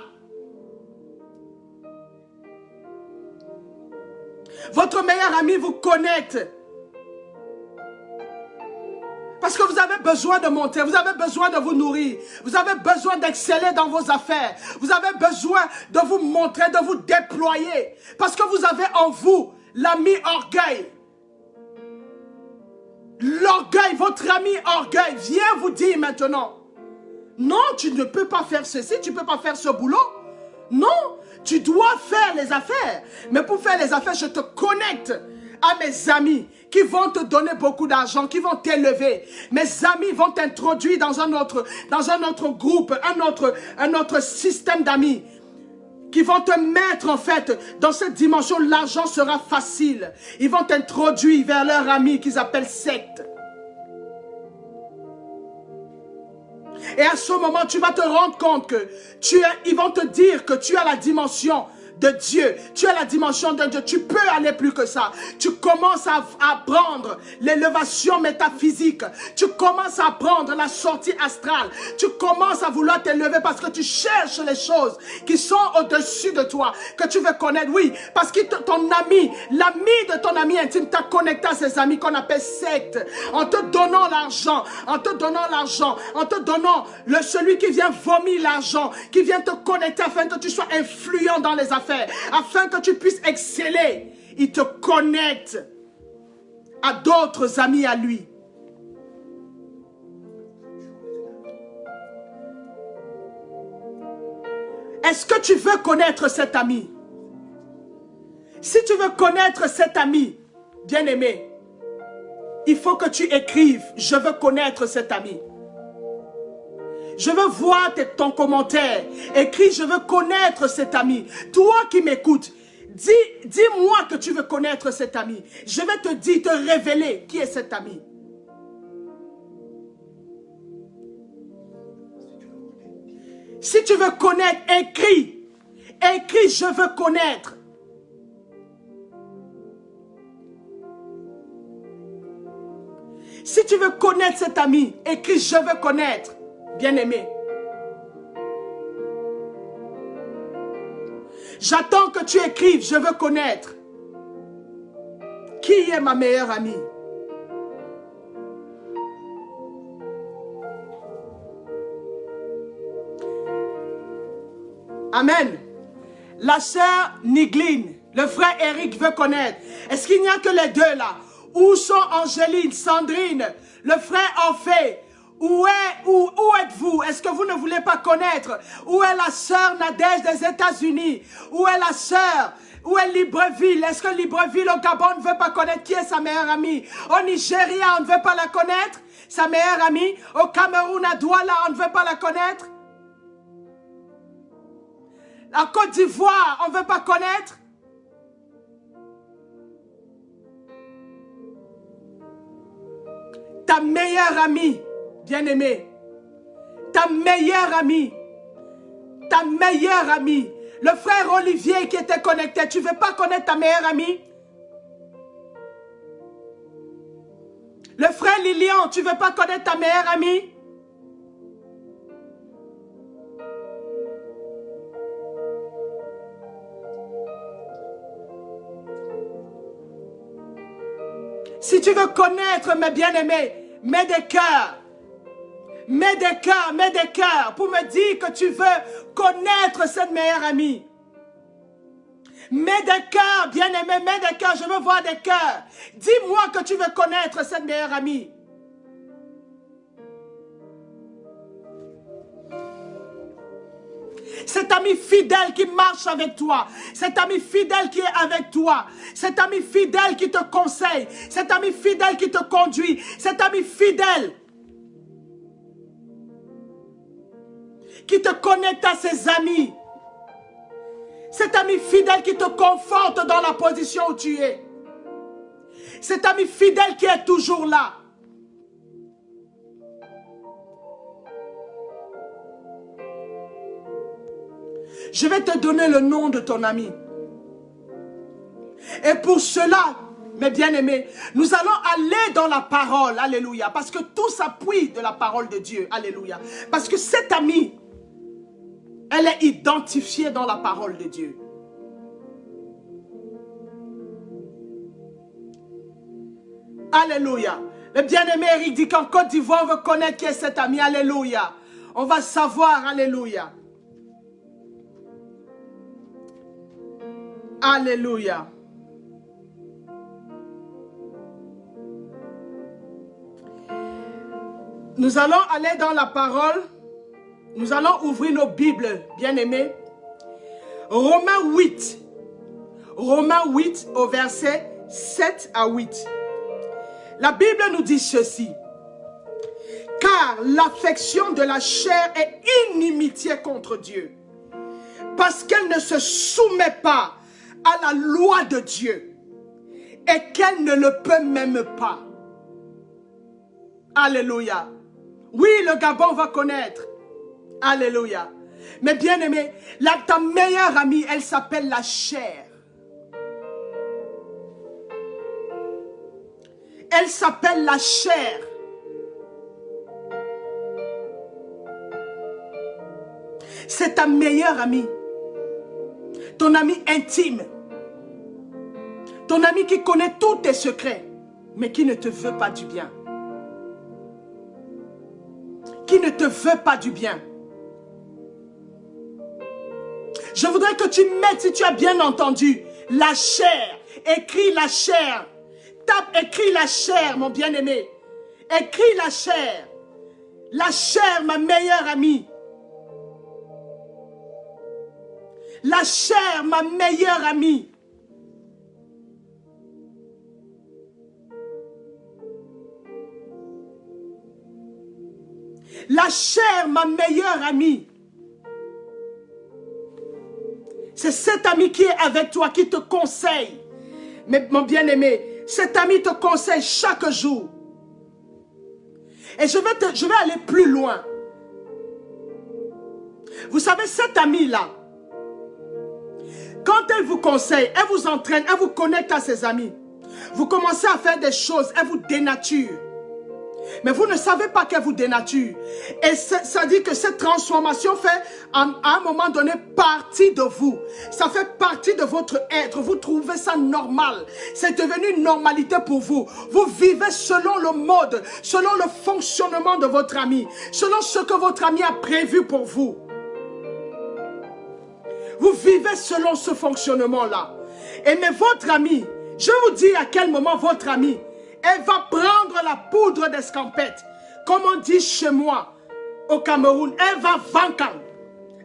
Votre meilleur ami vous connecte. Parce que vous avez besoin de monter, vous avez besoin de vous nourrir, vous avez besoin d'exceller dans vos affaires, vous avez besoin de vous montrer, de vous déployer. Parce que vous avez en vous l'ami orgueil. L'orgueil, votre ami orgueil vient vous dire maintenant, non, tu ne peux pas faire ceci, tu ne peux pas faire ce boulot. Non, tu dois faire les affaires. Mais pour faire les affaires, je te connecte à mes amis qui vont te donner beaucoup d'argent, qui vont t'élever. Mes amis vont t'introduire dans un autre groupe, un autre système d'amis qui vont te mettre en fait dans cette dimension. L'argent sera facile. Ils vont t'introduire vers leur ami qu'ils appellent secte. Et à ce moment, tu vas te rendre compte que ils vont te dire que tu as la dimension de Dieu. Tu as la dimension de Dieu. Tu peux aller plus que ça. Tu commences à apprendre l'élévation métaphysique. Tu commences à apprendre la sortie astrale. Tu commences à vouloir t'élever parce que tu cherches les choses qui sont au-dessus de toi, que tu veux connaître. Oui, parce que ton ami, l'ami de ton ami intime t'a connecté à ses amis qu'on appelle secte. En te donnant l'argent, en te donnant celui qui vient vomir l'argent, qui vient te connecter afin que tu sois influent dans les affaires, afin que tu puisses exceller. Il te connecte à d'autres amis à lui. Est-ce que tu veux connaître cet ami? Si tu veux connaître cet ami, bien-aimé, il faut que tu écrives, je veux connaître cet ami. Je veux voir ton commentaire. Écris, je veux connaître cet ami. Toi qui m'écoutes, dis-moi que tu veux connaître cet ami. Je vais te dire, te révéler qui est cet ami. Si tu veux connaître, écris. Écris, je veux connaître. Si tu veux connaître cet ami, écris, je veux connaître. Bien-aimé. J'attends que tu écrives, je veux connaître. Qui est ma meilleure amie? Amen. La sœur Nigline, le frère Eric veut connaître. Est-ce qu'il n'y a que les deux là? Où sont Angéline, Sandrine, le frère Orphée? Où êtes-vous? Est-ce que vous ne voulez pas connaître? Où est la sœur Nadège des États-Unis? Où est la sœur? Où est Libreville? Est-ce que Libreville au Gabon ne veut pas connaître qui est sa meilleure amie? Au Nigeria, on ne veut pas la connaître? Sa meilleure amie? Au Cameroun, à Douala, on ne veut pas la connaître? La Côte d'Ivoire, on ne veut pas connaître? Ta meilleure amie, bien-aimée, ta meilleure amie, le frère Olivier qui était connecté, tu ne veux pas connaître ta meilleure amie? Le frère Lilian, tu ne veux pas connaître ta meilleure amie? Si tu veux connaître mes bien-aimés, mets des cœurs. Mets des cœurs pour me dire que tu veux connaître cette meilleure amie. Mets des cœurs, bien-aimés, mets des cœurs, je veux voir des cœurs. Dis-moi que tu veux connaître cette meilleure amie. Cet ami fidèle qui marche avec toi, cet ami fidèle qui est avec toi, cet ami fidèle qui te conseille, cet ami fidèle qui te conduit, cet ami fidèle qui te connecte à ses amis, cet ami fidèle qui te conforte dans la position où tu es, cet ami fidèle qui est toujours là. Je vais te donner le nom de ton ami. Et pour cela, mes bien-aimés, nous allons aller dans la parole. Alléluia. Parce que tout s'appuie de la parole de Dieu. Alléluia. Parce que cette amie, elle est identifiée dans la parole de Dieu. Alléluia. Le bien-aimé Eric dit qu'en Côte d'Ivoire, on veut connaître qui est cet ami. Alléluia. On va savoir. Alléluia. Alléluia. Nous allons aller dans la parole. Nous allons ouvrir nos Bibles, bien-aimés. Romains 8. Romains 8 au verset 7 à 8. La Bible nous dit ceci. Car l'affection de la chair est inimitié contre Dieu. Parce qu'elle ne se soumet pas à la loi de Dieu et qu'elle ne le peut même pas. Alléluia. Oui, le Gabon va connaître. Alléluia. Mais bien aimé, ta meilleure amie, elle s'appelle la chair. Elle s'appelle la chair. C'est ta meilleure amie. Ton ami intime. Ton ami qui connaît tous tes secrets, mais qui ne te veut pas du bien. Qui ne te veut pas du bien. Je voudrais que tu mettes, si tu as bien entendu, la chair. Écris la chair. Tape, écris la chair, mon bien-aimé. Écris la chair. La chair, ma meilleure amie. La chair, ma meilleure amie. La chair, ma meilleure amie. C'est cet ami qui est avec toi, qui te conseille. Mais mon bien-aimé, cet ami te conseille chaque jour. Et je vais aller plus loin. Vous savez, cette amie-là, quand elle vous conseille, elle vous entraîne, elle vous connecte à ses amis. Vous commencez à faire des choses, elle vous dénature. Mais vous ne savez pas qu'elle vous dénature. Et ça dit que cette transformation fait à un moment donné partie de vous. Ça fait partie de votre être. Vous trouvez ça normal. C'est devenu une normalité pour vous. Vous vivez selon le mode, selon le fonctionnement de votre ami, selon ce que votre ami a prévu pour vous. Vous vivez selon ce fonctionnement-là. Et mais votre ami, je vous dis à quel moment votre ami, elle va prendre la poudre d'escampette. Comme on dit chez moi, au Cameroun, elle va vaincre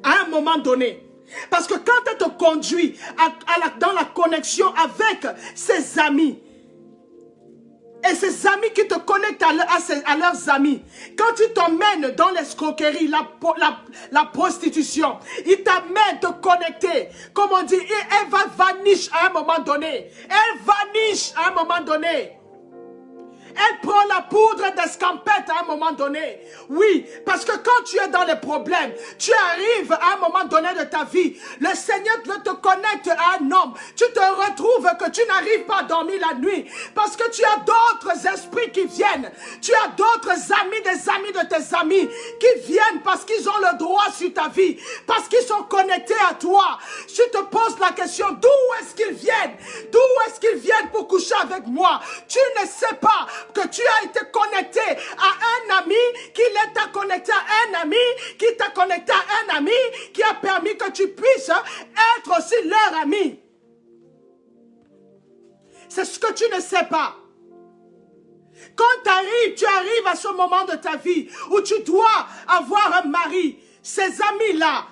à un moment donné. Parce que quand elle te conduit dans la connexion avec ses amis, et ces amis qui te connectent à leurs amis, quand ils t'emmènent dans l'escroquerie, la prostitution, ils t'amènent te connecter, comme on dit, et elle va vanish à un moment donné. Elle vanish à un moment donné. Elle prend la poudre d'escampette à un moment donné. Oui, parce que quand tu es dans les problèmes, tu arrives à un moment donné de ta vie, le Seigneur te connecte à un homme. Tu te retrouves que tu n'arrives pas à dormir la nuit parce que tu as d'autres esprits qui viennent. Tu as d'autres amis, des amis de tes amis qui viennent parce qu'ils ont le droit sur ta vie, parce qu'ils sont connectés à toi. Tu te poses la question, d'où est-ce qu'ils viennent? D'où est-ce qu'ils viennent pour coucher avec moi? Tu ne sais pas que tu as été connecté à un ami, qu'il t'a connecté à un ami, qui t'a connecté à un ami, qui a permis que tu puisses être aussi leur ami. C'est ce que tu ne sais pas. Quand tu arrives à ce moment de ta vie où tu dois avoir un mari, ces amis-là,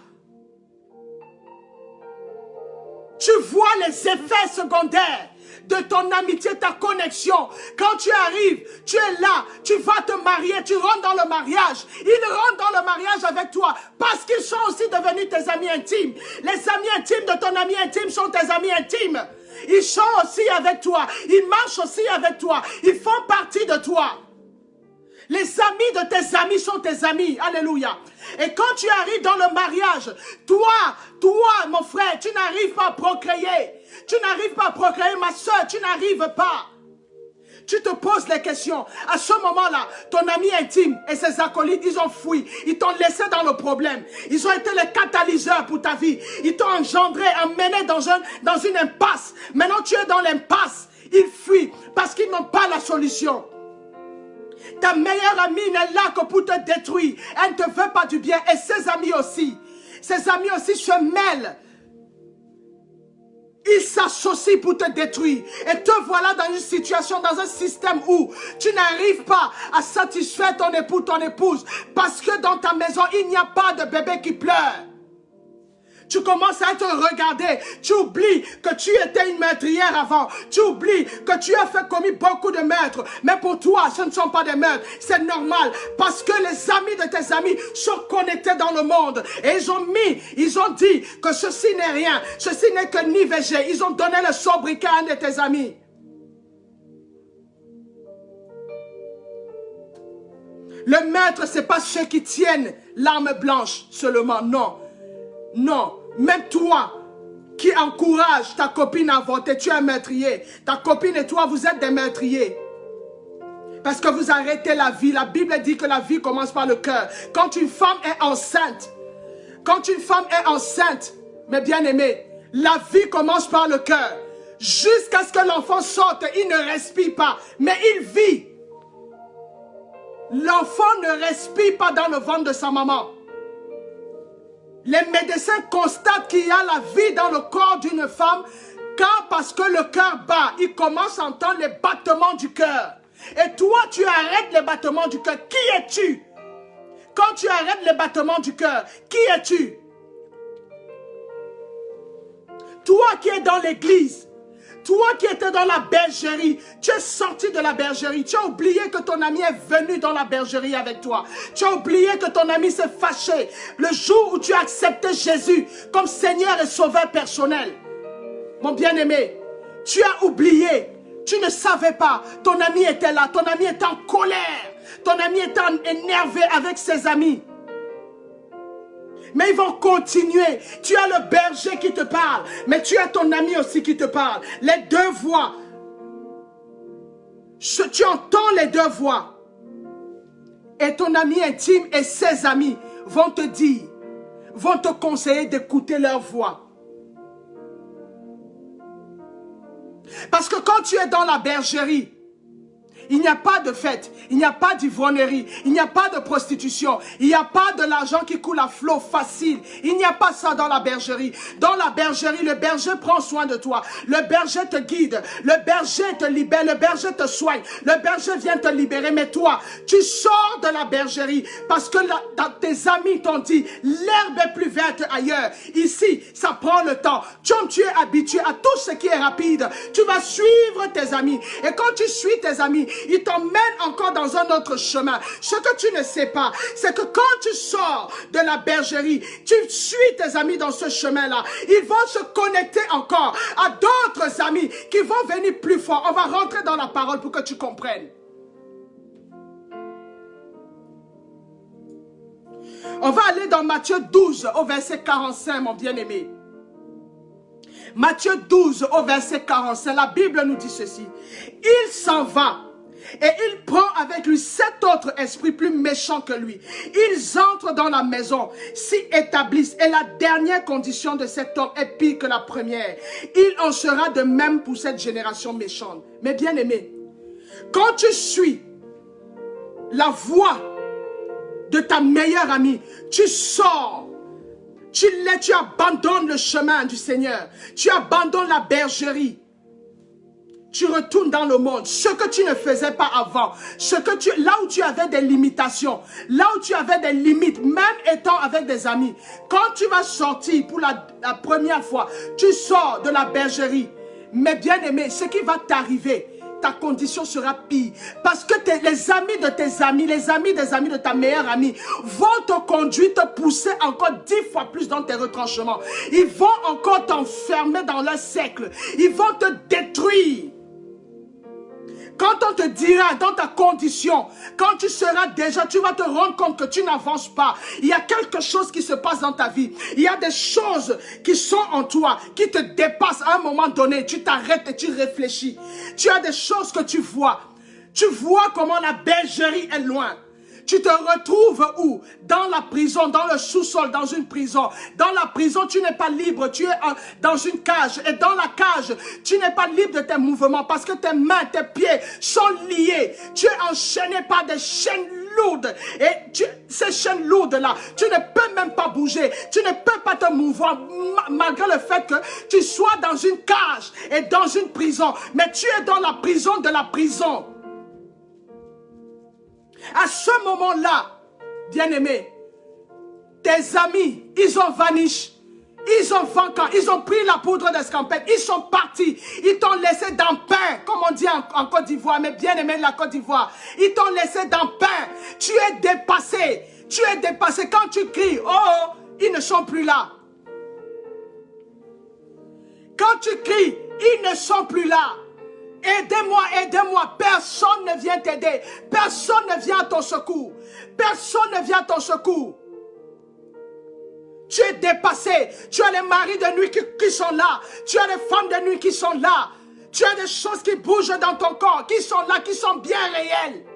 tu vois les effets secondaires de ton amitié, ta connexion. Quand tu arrives, tu es là, tu vas te marier, tu rentres dans le mariage. Ils rentrent dans le mariage avec toi parce qu'ils sont aussi devenus tes amis intimes. Les amis intimes de ton ami intime sont tes amis intimes. Ils sont aussi avec toi, ils marchent aussi avec toi, ils font partie de toi. Les amis de tes amis sont tes amis. Alléluia. Et quand tu arrives dans le mariage, toi, mon frère, tu n'arrives pas à procréer. Tu n'arrives pas à procréer, ma soeur, tu n'arrives pas. Tu te poses les questions. À ce moment-là, ton ami intime et ses acolytes, ils ont fui. Ils t'ont laissé dans le problème. Ils ont été les catalyseurs pour ta vie. Ils t'ont engendré, emmené dans une impasse. Maintenant, tu es dans l'impasse. Ils fuient parce qu'ils n'ont pas la solution. Ta meilleure amie n'est là que pour te détruire. Elle ne te veut pas du bien. Et ses amis aussi. Ses amis aussi se mêlent. Ils s'associent pour te détruire. Et te voilà dans une situation, dans un système où tu n'arrives pas à satisfaire ton époux, ton épouse. Parce que dans ta maison, il n'y a pas de bébé qui pleure. Tu commences à te regarder. Tu oublies que tu étais une meurtrière avant. Tu oublies que tu as commis beaucoup de meurtres. Mais pour toi, ce ne sont pas des meurtres. C'est normal. Parce que les amis de tes amis sont connectés dans le monde. Et ils ont dit que ceci n'est rien. Ceci n'est que l'IVG. Ils ont donné le sobriquet à un de tes amis. Le meurtre, ce n'est pas ceux qui tiennent l'arme blanche seulement. Non. Non, même toi qui encourage ta copine à avorter, tu es un meurtrier. Ta copine et toi, vous êtes des meurtriers. Parce que vous arrêtez la vie. La Bible dit que la vie commence par le cœur. Quand une femme est enceinte, mes bien-aimés, la vie commence par le cœur. Jusqu'à ce que l'enfant sorte, il ne respire pas, mais il vit. L'enfant ne respire pas dans le ventre de sa maman. Les médecins constatent qu'il y a la vie dans le corps d'une femme quand parce que le cœur bat, il commence à entendre les battements du cœur. Et toi, tu arrêtes les battements du cœur. Qui es-tu? Quand tu arrêtes les battements du cœur, qui es-tu? Toi qui es dans l'église, toi qui étais dans la bergerie, tu es sorti de la bergerie. Tu as oublié que ton ami est venu dans la bergerie avec toi. Tu as oublié que ton ami s'est fâché le jour où tu as accepté Jésus comme Seigneur et Sauveur personnel. Mon bien-aimé, tu as oublié. Tu ne savais pas. Ton ami était là. Ton ami était en colère. Ton ami était énervé avec ses amis. Mais ils vont continuer. Tu as le berger qui te parle, mais tu as ton ami aussi qui te parle. Les deux voix. Tu entends les deux voix. Et ton ami intime et ses amis vont te dire, vont te conseiller d'écouter leur voix. Parce que quand tu es dans la bergerie, il n'y a pas de fête, il n'y a pas d'ivrognerie, il n'y a pas de prostitution, il n'y a pas de l'argent qui coule à flot facile. Il n'y a pas ça dans la bergerie. Dans la bergerie, le berger prend soin de toi. Le berger te guide, le berger te libère, le berger te soigne, le berger vient te libérer. Mais toi, tu sors de la bergerie parce que tes amis t'ont dit, l'herbe est plus verte ailleurs. Ici, ça prend le temps. Comme tu es habitué à tout ce qui est rapide, tu vas suivre tes amis. Et quand tu suis tes amis, ils t'emmènent encore dans un autre chemin. Ce que tu ne sais pas, c'est que quand tu sors de la bergerie, tu suis tes amis dans ce chemin-là. Ils vont se connecter encore à d'autres amis qui vont venir plus fort. On va rentrer dans la parole pour que tu comprennes. On va aller dans Matthieu 12 au verset 45, mon bien-aimé. Matthieu 12 au verset 45, la Bible nous dit ceci. Il s'en va. Et il prend avec lui 7 autres esprits plus méchants que lui. Ils entrent dans la maison, s'y établissent. Et la dernière condition de cet homme est pire que la première. Il en sera de même pour cette génération méchante. Mais bien aimé, quand tu suis la voix de ta meilleure amie, tu sors. Tu abandonnes le chemin du Seigneur. Tu abandonnes la bergerie. Tu retournes dans le monde, ce que tu ne faisais pas avant, là où tu avais des limitations, là où tu avais des limites, même étant avec des amis. Quand tu vas sortir pour la première fois, tu sors de la bergerie. Mais bien aimé, ce qui va t'arriver, ta condition sera pire. Parce que les amis de tes amis, les amis des amis de ta meilleure amie vont te conduire, te pousser encore 10 fois plus dans tes retranchements. Ils vont encore t'enfermer dans leur cercle. Ils vont te détruire. Quand on te dira dans ta condition, quand tu seras déjà, tu vas te rendre compte que tu n'avances pas. Il y a quelque chose qui se passe dans ta vie. Il y a des choses qui sont en toi, qui te dépassent à un moment donné. Tu t'arrêtes et tu réfléchis. Tu as des choses que tu vois. Tu vois comment la bergerie est loin. Tu te retrouves où? Dans la prison, dans le sous-sol, dans une prison. Dans la prison, tu n'es pas libre. Tu es dans une cage. Et dans la cage, tu n'es pas libre de tes mouvements parce que tes mains, tes pieds sont liés. Tu es enchaîné par des chaînes lourdes. Et ces chaînes lourdes-là, tu ne peux même pas bouger. Tu ne peux pas te mouvoir malgré le fait que tu sois dans une cage et dans une prison. Mais tu es dans la prison de la prison. À ce moment-là, bien-aimé, tes amis, ils ont vanish, ils ont vainqué, ils ont pris la poudre d'escampette, ils sont partis, ils t'ont laissé dans pain, comme on dit en Côte d'Ivoire, mais bien-aimé de la Côte d'Ivoire, ils t'ont laissé dans pain, tu es dépassé, quand tu cries, oh, ils ne sont plus là. Quand tu cries, ils ne sont plus là. Aidez-moi, aidez-moi. Personne ne vient t'aider. Personne ne vient à ton secours. Personne ne vient à ton secours. Tu es dépassé. Tu as les maris de nuit qui sont là. Tu as les femmes de nuit qui sont là. Tu as des choses qui bougent dans ton corps, qui sont là, qui sont bien réelles.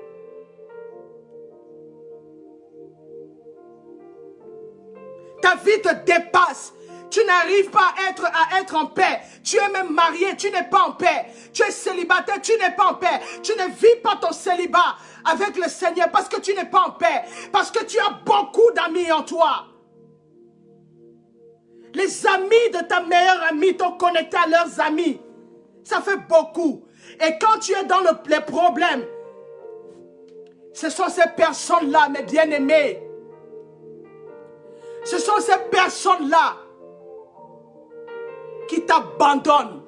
Ta vie te dépasse. Tu n'arrives pas à être en paix. Tu es même marié, tu n'es pas en paix. Tu es célibataire, tu n'es pas en paix. Tu ne vis pas ton célibat avec le Seigneur parce que tu n'es pas en paix. Parce que tu as beaucoup d'amis en toi. Les amis de ta meilleure amie t'ont connecté à leurs amis. Ça fait beaucoup. Et quand tu es dans les problèmes, ce sont ces personnes-là, mes bien-aimés. Ce sont ces personnes-là qui t'abandonne.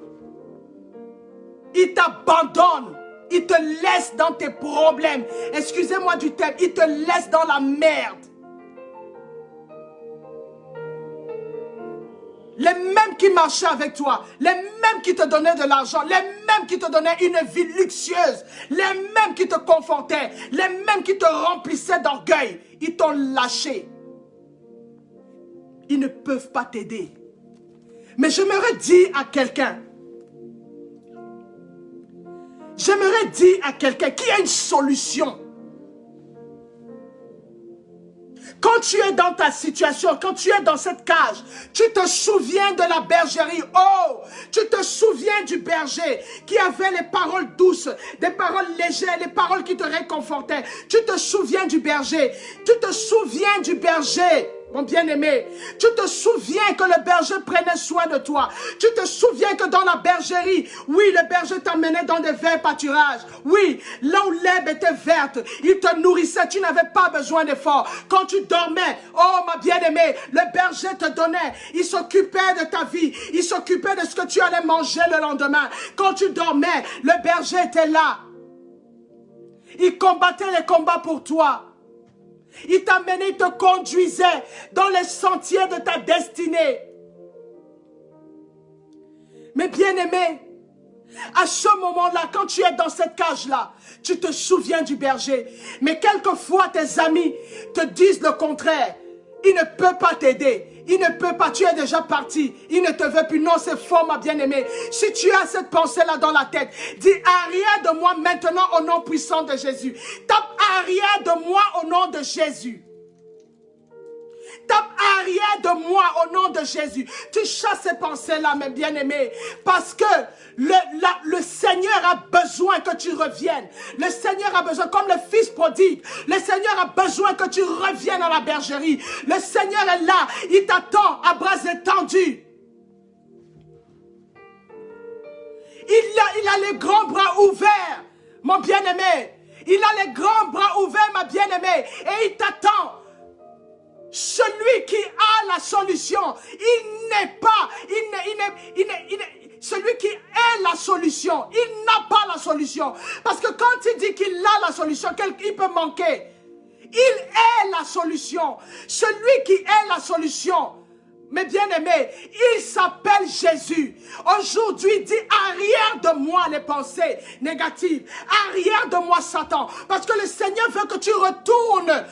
Il t'abandonne. Il te laisse dans tes problèmes. Excusez-moi du terme. Il te laisse dans la merde. Les mêmes qui marchaient avec toi, les mêmes qui te donnaient de l'argent, les mêmes qui te donnaient une vie luxueuse, les mêmes qui te confortaient, les mêmes qui te remplissaient d'orgueil, ils t'ont lâché. Ils ne peuvent pas t'aider. Mais j'aimerais dire à quelqu'un, qui a une solution. Quand tu es dans ta situation, quand tu es dans cette cage, tu te souviens de la bergerie. Oh, tu te souviens du berger qui avait les paroles douces, des paroles légères, les paroles qui te réconfortaient. Tu te souviens du berger. Tu te souviens du berger. Mon bien-aimé, tu te souviens que le berger prenait soin de toi. Tu te souviens que dans la bergerie, oui, le berger t'emmenait dans des verts pâturages. Oui, là où l'herbe était verte, il te nourrissait, tu n'avais pas besoin d'effort. Quand tu dormais, oh ma bien-aimée, le berger te donnait. Il s'occupait de ta vie. Il s'occupait de ce que tu allais manger le lendemain. Quand tu dormais, le berger était là. Il combattait les combats pour toi. Il t'amenait, il te conduisait dans les sentiers de ta destinée. Mais bien-aimé, à ce moment-là, quand tu es dans cette cage-là, tu te souviens du berger. Mais quelquefois, tes amis te disent le contraire. Il ne peut pas t'aider. Il ne peut pas, tu es déjà parti. Il ne te veut plus. Non, c'est faux, ma bien-aimée. Si tu as cette pensée-là dans la tête, dis arrière de moi maintenant au nom puissant de Jésus. Tape arrière de moi au nom de Jésus. Tape arrière de moi au nom de Jésus. Tu chasses ces pensées-là, mes bien-aimés. Parce que le Seigneur a besoin que tu reviennes. Le Seigneur a besoin, comme le fils prodigue, le Seigneur a besoin que tu reviennes à la bergerie. Le Seigneur est là. Il t'attend à bras étendus. Il a les grands bras ouverts, mon bien-aimé. Il a les grands bras ouverts, ma bien-aimée. Et il t'attend. Celui qui a la solution, celui qui est la solution, il n'a pas la solution. Parce que quand il dit qu'il a la solution, il peut manquer. Il est la solution. Celui qui est la solution, mes bien-aimés, il s'appelle Jésus. Aujourd'hui, dis arrière de moi les pensées négatives. Arrière de moi Satan. Parce que le Seigneur veut que tu retournes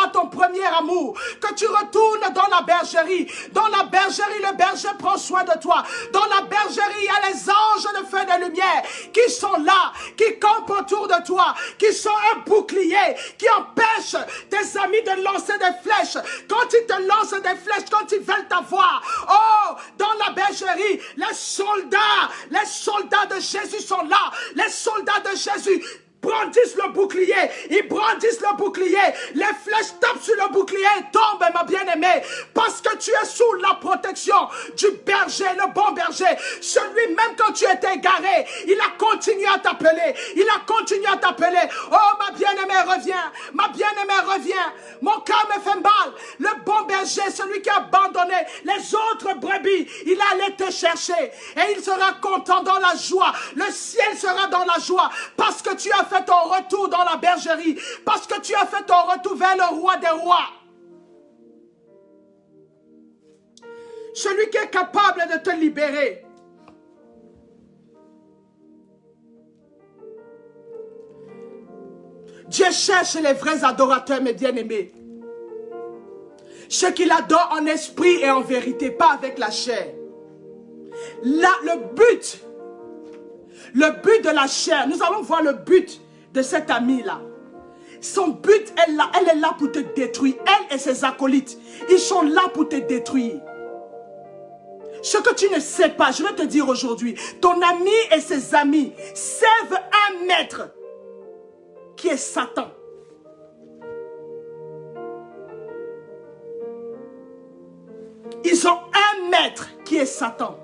à ton premier amour. Que tu retournes dans la bergerie. Dans la bergerie, le berger prend soin de toi. Dans la bergerie, il y a les anges de feu et de lumière qui sont là, qui campent autour de toi, qui sont un bouclier, qui empêchent tes amis de lancer des flèches. Quand ils te lancent des flèches, quand ils veulent t'avoir, oh, dans la bergerie, les soldats de Jésus sont là. Les soldats de Jésus brandissent le bouclier, ils brandissent le bouclier, les flèches tapent sur le bouclier et tombent, ma bien-aimée, parce que tu es sous la protection du berger, le bon berger. Celui, même quand tu étais égaré, il a continué à t'appeler, oh ma bien-aimée reviens, ma bien-aimée reviens, mon cœur me fait mal. Le bon berger, celui qui a abandonné les autres brebis, il allait te chercher et il sera content dans la joie. Le ciel sera dans la joie parce que tu as fait ton retour dans la bergerie, parce que tu as fait ton retour vers le roi des rois. Celui qui est capable de te libérer. Dieu cherche les vrais adorateurs, mes bien-aimés. Ceux qui l'adorent en esprit et en vérité, pas avec la chair. Là, le but de la chair, nous allons voir le but de cet ami-là. Son but, elle est là pour te détruire. Elle et ses acolytes, ils sont là pour te détruire. Ce que tu ne sais pas, je vais te dire aujourd'hui, ton ami et ses amis servent un maître qui est Satan. Ils ont un maître qui est Satan.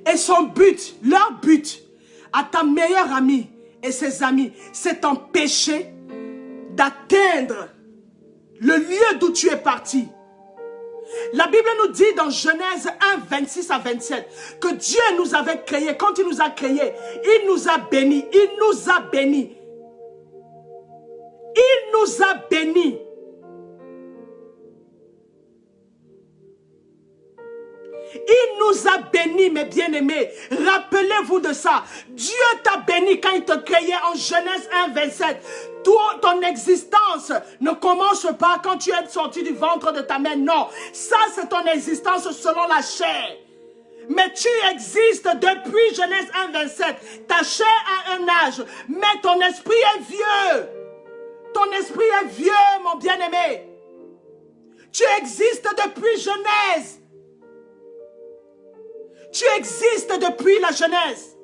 Et son but, leur but, à ta meilleure amie et ses amis s'est empêché d'atteindre le lieu d'où tu es parti. La Bible nous dit dans Genèse 1, 26 à 27 que Dieu nous avait créés. Quand il nous a créés, il nous a bénis. Il nous a bénis. Il nous a bénis. Il nous a bénis, mes bien-aimés. Rappelez-vous de ça. Dieu t'a béni quand il te créait en Genèse 1, 27. Ton existence ne commence pas quand tu es sorti du ventre de ta mère. Non, ça c'est ton existence selon la chair. Mais tu existes depuis Genèse 1, 27. Ta chair a un âge, mais ton esprit est vieux. Ton esprit est vieux, mon bien-aimé. Tu existes depuis Genèse. Tu existes depuis la Genèse.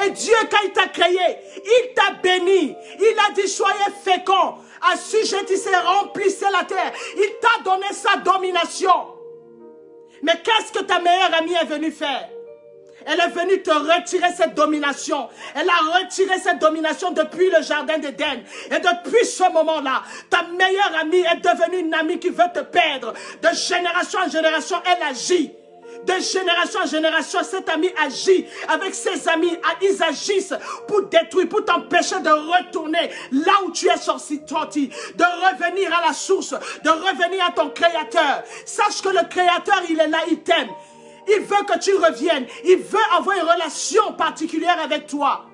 Et Dieu, quand il t'a créé, il t'a béni. Il a dit, soyez féconds, assujettissez, remplissez la terre. Il t'a donné sa domination. Mais qu'est-ce que ta meilleure amie est venue faire? Elle est venue te retirer cette domination. Elle a retiré cette domination depuis le jardin d'Éden. Et depuis ce moment-là, ta meilleure amie est devenue une amie qui veut te perdre. De génération en génération, elle agit. De génération en génération, cet ami agit avec ses amis. Ils agissent pour détruire, pour t'empêcher de retourner là où tu es sorti, de revenir à la source, de revenir à ton Créateur. Sache que le Créateur, il est là, il t'aime. Il veut que tu reviennes. Il veut avoir une relation particulière avec toi.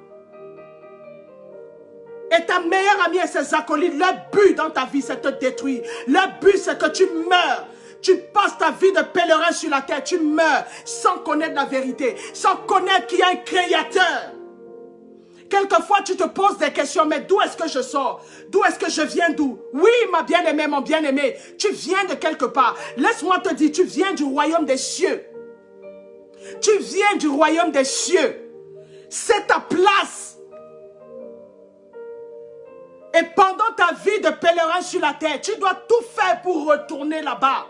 Et ta meilleure amie et ses acolytes, leur but dans ta vie, c'est de te détruire. Leur but, c'est que tu meurs. Tu passes ta vie de pèlerin sur la terre. Tu meurs sans connaître la vérité. Sans connaître qu'il y a un créateur. Quelquefois, tu te poses des questions. Mais d'où est-ce que je sors? D'où est-ce que je viens d'où? Oui, ma bien-aimée, mon bien-aimé. Tu viens de quelque part. Laisse-moi te dire, tu viens du royaume des cieux. Tu viens du royaume des cieux. C'est ta place. Et pendant ta vie de pèlerin sur la terre, tu dois tout faire pour retourner là-bas.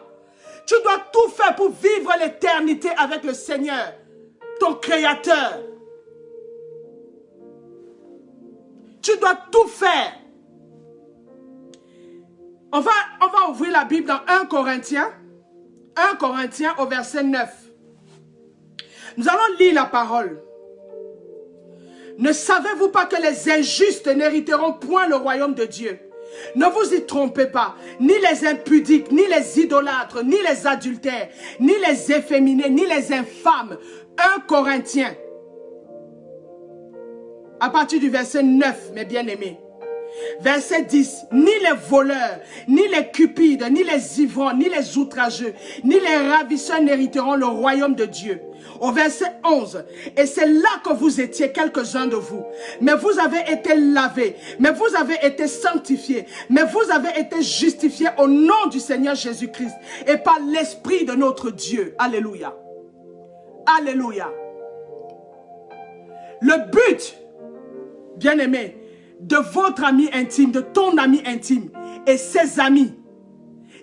Tu dois tout faire pour vivre l'éternité avec le Seigneur, ton Créateur. Tu dois tout faire. On va ouvrir la Bible dans 1 Corinthiens. 1 Corinthiens au verset 9. Nous allons lire la parole. Ne savez-vous pas que les injustes n'hériteront point le royaume de Dieu? Ne vous y trompez pas, ni les impudiques, ni les idolâtres, ni les adultères, ni les efféminés, ni les infâmes. 1 Corinthiens, à partir du verset 9, mes bien-aimés. Verset 10, ni les voleurs, ni les cupides, ni les ivrognes, ni les outrageux, ni les ravisseurs n'hériteront le royaume de Dieu. Au verset 11, et c'est là que vous étiez quelques-uns de vous, mais vous avez été lavés, mais vous avez été sanctifiés, mais vous avez été justifiés au nom du Seigneur Jésus-Christ et par l'Esprit de notre Dieu. Alléluia. Alléluia. Le but, bien-aimé, de votre ami intime, de ton ami intime et ses amis,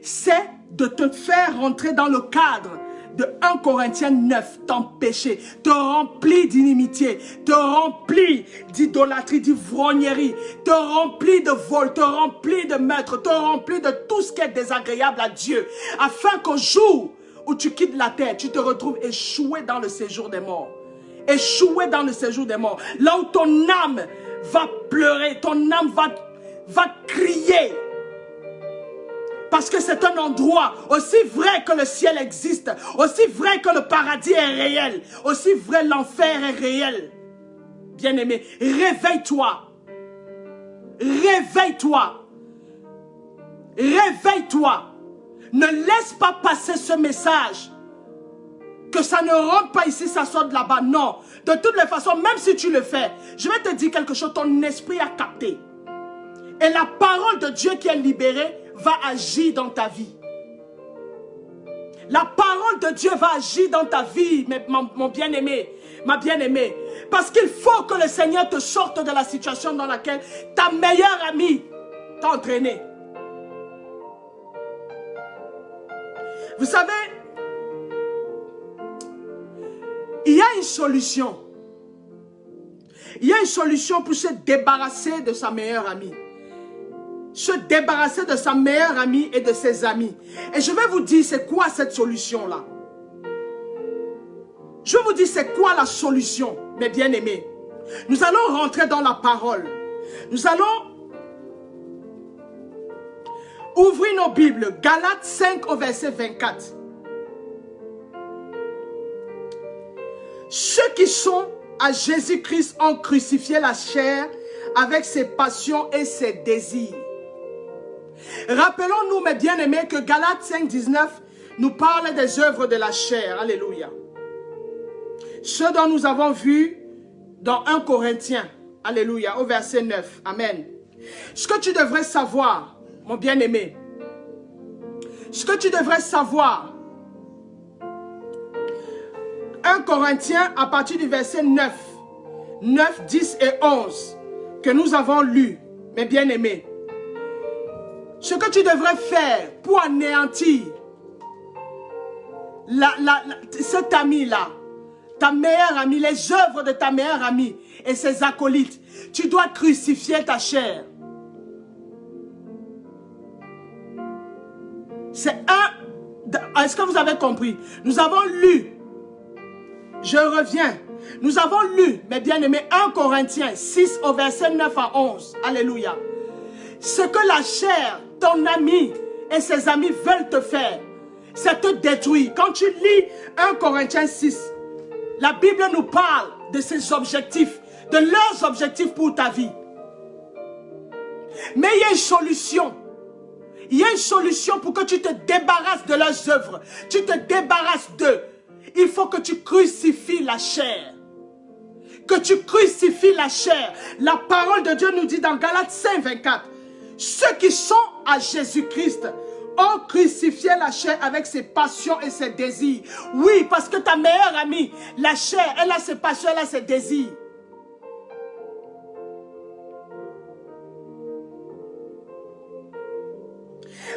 c'est de te faire rentrer dans le cadre de 1 Corinthiens 9, t'empêcher, te remplir d'inimitié, te remplir d'idolâtrie, d'ivrognerie, te remplir de vol, te remplir de meurtre, te remplir de tout ce qui est désagréable à Dieu, afin qu'au jour où tu quittes la terre, tu te retrouves échoué dans le séjour des morts. Échoué dans le séjour des morts. Là où ton âme va pleurer, ton âme va crier. Parce que c'est un endroit, aussi vrai que le ciel existe, aussi vrai que le paradis est réel, aussi vrai l'enfer est réel. Bien-aimé, réveille-toi. Réveille-toi. Réveille-toi. Ne laisse pas passer ce message. Que ça ne rentre pas ici, ça sort de là-bas. Non. De toutes les façons, même si tu le fais, je vais te dire quelque chose, ton esprit a capté. Et la parole de Dieu qui est libérée va agir dans ta vie. La parole de Dieu va agir dans ta vie, mon bien-aimé, ma bien-aimée. Parce qu'il faut que le Seigneur te sorte de la situation dans laquelle ta meilleure amie t'a entraîné. Vous savez, il y a une solution. Il y a une solution pour se débarrasser de sa meilleure amie. Se débarrasser de sa meilleure amie et de ses amis. Et je vais vous dire c'est quoi cette solution-là. Je vous dis c'est quoi la solution, mes bien-aimés. Nous allons rentrer dans la parole. Nous allons ouvrir nos Bibles. Galates 5 au verset 24. Ceux qui sont à Jésus-Christ ont crucifié la chair avec ses passions et ses désirs. Rappelons-nous, mes bien-aimés, que Galates 5, 19 nous parle des œuvres de la chair. Alléluia. Ce dont nous avons vu dans 1 Corinthiens. Alléluia, au verset 9. Amen. Ce que tu devrais savoir, mon bien-aimé, ce que tu devrais savoir, 1 Corinthiens à partir du verset 9, 10 et 11, que nous avons lu, mes bien-aimés. Ce que tu devrais faire pour anéantir cet ami-là, ta meilleure amie, les œuvres de ta meilleure amie et ses acolytes, tu dois crucifier ta chair. C'est un... Est-ce que vous avez compris? Nous avons lu, je reviens, nous avons lu, mes bien-aimés, 1 Corinthiens 6 au verset 9 à 11. Alléluia. Ce que la chair, ton ami et ses amis veulent te faire, c'est te détruire. Quand tu lis 1 Corinthiens 6, la Bible nous parle de ses objectifs, de leurs objectifs pour ta vie. Mais il y a une solution. Il y a une solution pour que tu te débarrasses de leurs œuvres. Tu te débarrasses d'eux. Il faut que tu crucifies la chair. Que tu crucifies la chair. La parole de Dieu nous dit dans Galates 5, 24. Ceux qui sont à Jésus-Christ ont crucifié la chair avec ses passions et ses désirs. Oui, parce que ta meilleure amie, la chair, elle a ses passions, elle a ses désirs.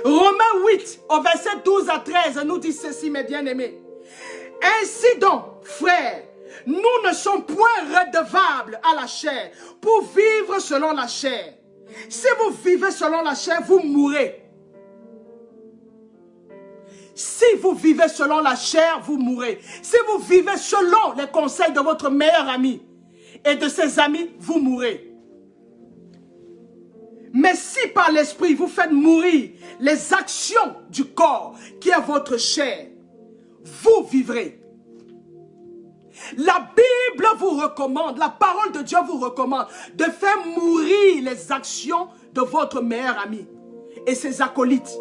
Romains 8, au verset 12 à 13, nous dit ceci, mes bien-aimés. Ainsi donc, frères, nous ne sommes point redevables à la chair pour vivre selon la chair. Si vous vivez selon la chair, vous mourrez. Si vous vivez selon la chair, vous mourrez. Si vous vivez selon les conseils de votre meilleur ami et de ses amis, vous mourrez. Mais si par l'esprit vous faites mourir les actions du corps qui est votre chair, vous vivrez. La Bible vous recommande, la parole de Dieu vous recommande de faire mourir les actions de votre meilleur ami et ses acolytes.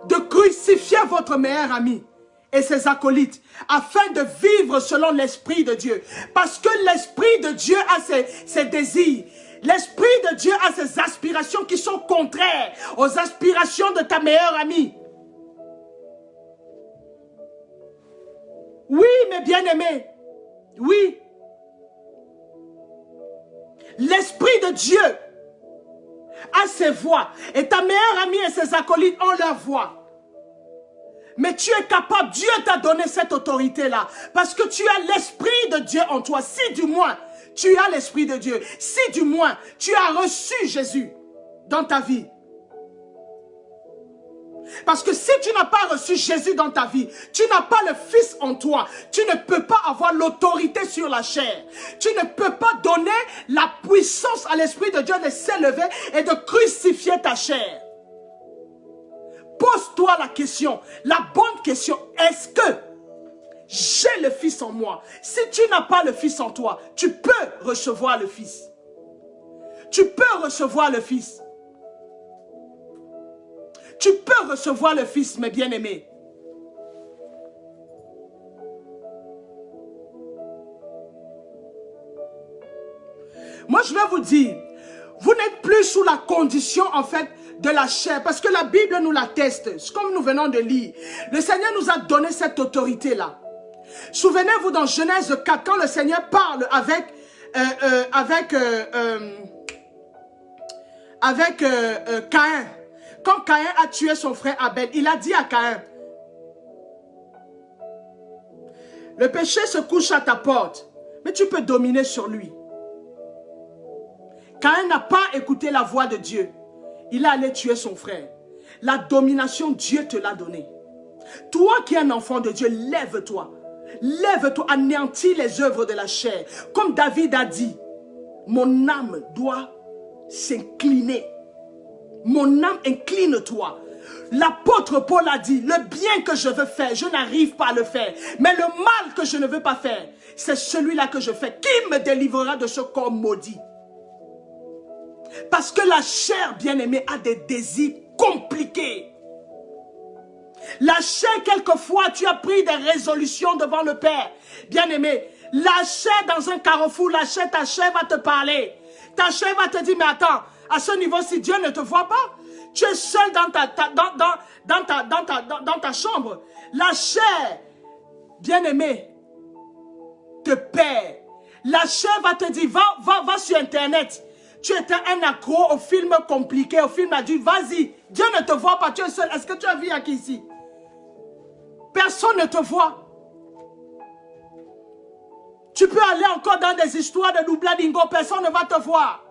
De crucifier votre meilleur ami et ses acolytes afin de vivre selon l'Esprit de Dieu. Parce que l'Esprit de Dieu a ses désirs. L'Esprit de Dieu a ses aspirations qui sont contraires aux aspirations de ta meilleure amie. Oui, mes bien-aimés. Oui. L'Esprit de Dieu a ses voix. Et ta meilleure amie et ses acolytes ont leur voix. Mais tu es capable, Dieu t'a donné cette autorité-là. Parce que tu as l'Esprit de Dieu en toi. Si du moins, tu as l'Esprit de Dieu. Si du moins, tu as reçu Jésus dans ta vie. Parce que si tu n'as pas reçu Jésus dans ta vie, tu n'as pas le Fils en toi, tu ne peux pas avoir l'autorité sur la chair. Tu ne peux pas donner la puissance à l'Esprit de Dieu de s'élever et de crucifier ta chair. Pose-toi la question, la bonne question, est-ce que j'ai le Fils en moi? Si tu n'as pas le Fils en toi, tu peux recevoir le Fils. Tu peux recevoir le Fils. Tu peux recevoir le Fils, mes bien-aimés. Moi, je vais vous dire, vous n'êtes plus sous la condition, en fait, de la chair. Parce que la Bible nous l'atteste, comme nous venons de lire. Le Seigneur nous a donné cette autorité-là. Souvenez-vous dans Genèse 4, quand le Seigneur parle avec Caïn. Quand Caïn a tué son frère Abel, il a dit à Caïn, le péché se couche à ta porte, mais tu peux dominer sur lui. Quand elle n'a pas écouté la voix de Dieu, il est allé tuer son frère. La domination, Dieu te l'a donnée. Toi qui es un enfant de Dieu, lève-toi. Lève-toi, anéantis les œuvres de la chair. Comme David a dit, mon âme doit s'incliner. Mon âme, incline-toi. L'apôtre Paul a dit, le bien que je veux faire, je n'arrive pas à le faire. Mais le mal que je ne veux pas faire, c'est celui-là que je fais. Qui me délivrera de ce corps maudit? Parce que la chair, bien-aimée, a des désirs compliqués. La chair, quelquefois, tu as pris des résolutions devant le Père. Bien-aimé, la chair dans un carrefour, ta chair va te parler. Ta chair va te dire, mais attends, à ce niveau-ci, Dieu ne te voit pas. Tu es seul dans ta chambre. La chair, bien-aimé, te perd. La chair va te dire, va sur Internet. Tu étais un accro au film compliqué, au film adulte. Vas-y, Dieu ne te voit pas, tu es seul. Est-ce que tu as vu qui ici? Personne ne te voit. Tu peux aller encore dans des histoires de Doubladingo, personne ne va te voir.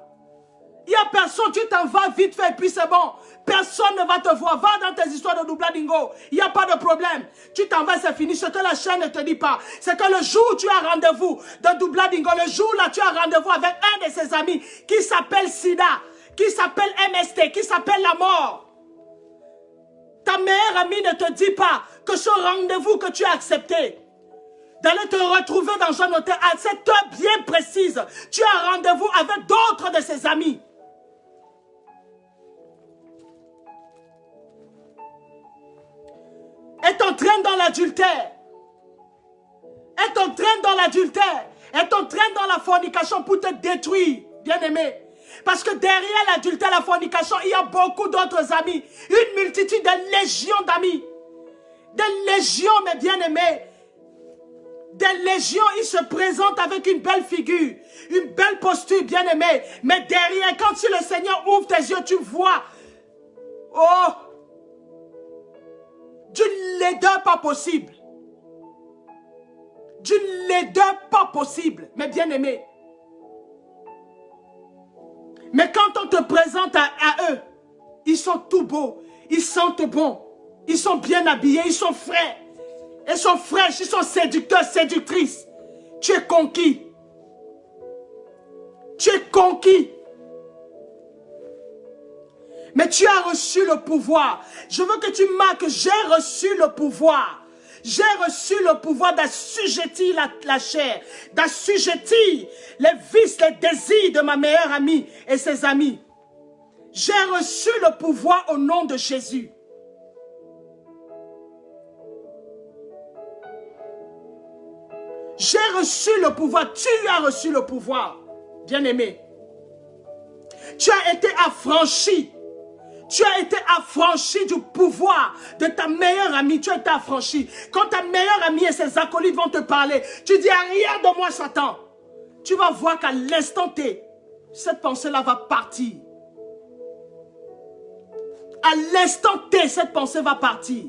Il n'y a personne, tu t'en vas vite fait, et puis c'est bon. Personne ne va te voir. Va dans tes histoires de Doubladingo. Il n'y a pas de problème. Tu t'en vas, c'est fini. Ce que la chaîne ne te dit pas, c'est que le jour où tu as rendez-vous de Doubladingo, le jour là, tu as rendez-vous avec un de ses amis qui s'appelle Sida, qui s'appelle MST, qui s'appelle la mort. Ta meilleure amie ne te dit pas que ce rendez-vous que tu as accepté, d'aller te retrouver dans un hôtel à cette heure bien précise, tu as rendez-vous avec d'autres de ses amis. Elle t'entraîne dans l'adultère. Elle t'entraîne dans l'adultère. Elle t'entraîne dans la fornication pour te détruire, bien-aimé. Parce que derrière l'adultère, la fornication, il y a beaucoup d'autres amis. Une multitude de légions d'amis. Des légions, mes bien-aimés. Des légions, ils se présentent avec une belle figure, une belle posture, bien-aimé. Mais derrière, quand si le Seigneur ouvre tes yeux, tu vois, oh, d'une laideur pas possible. D'une laideur pas possible, mes bien-aimés. Mais quand on te présente à eux, ils sont tout beaux, ils sentent bon, ils sont bien habillés, ils sont frais. Ils sont fraîches, ils sont séducteurs, séductrices. Tu es conquis. Tu es conquis. Mais tu as reçu le pouvoir. Je veux que tu marques, j'ai reçu le pouvoir. J'ai reçu le pouvoir d'assujettir la chair, d'assujettir les vices, les désirs de ma meilleure amie et ses amis. J'ai reçu le pouvoir au nom de Jésus. J'ai reçu le pouvoir, tu as reçu le pouvoir, bien-aimé. Tu as été affranchi. Tu as été affranchi du pouvoir de ta meilleure amie. Tu as été affranchi. Quand ta meilleure amie et ses acolytes vont te parler, tu dis arrière de moi, Satan. Tu vas voir qu'à l'instant T, cette pensée-là va partir. À l'instant T, cette pensée va partir.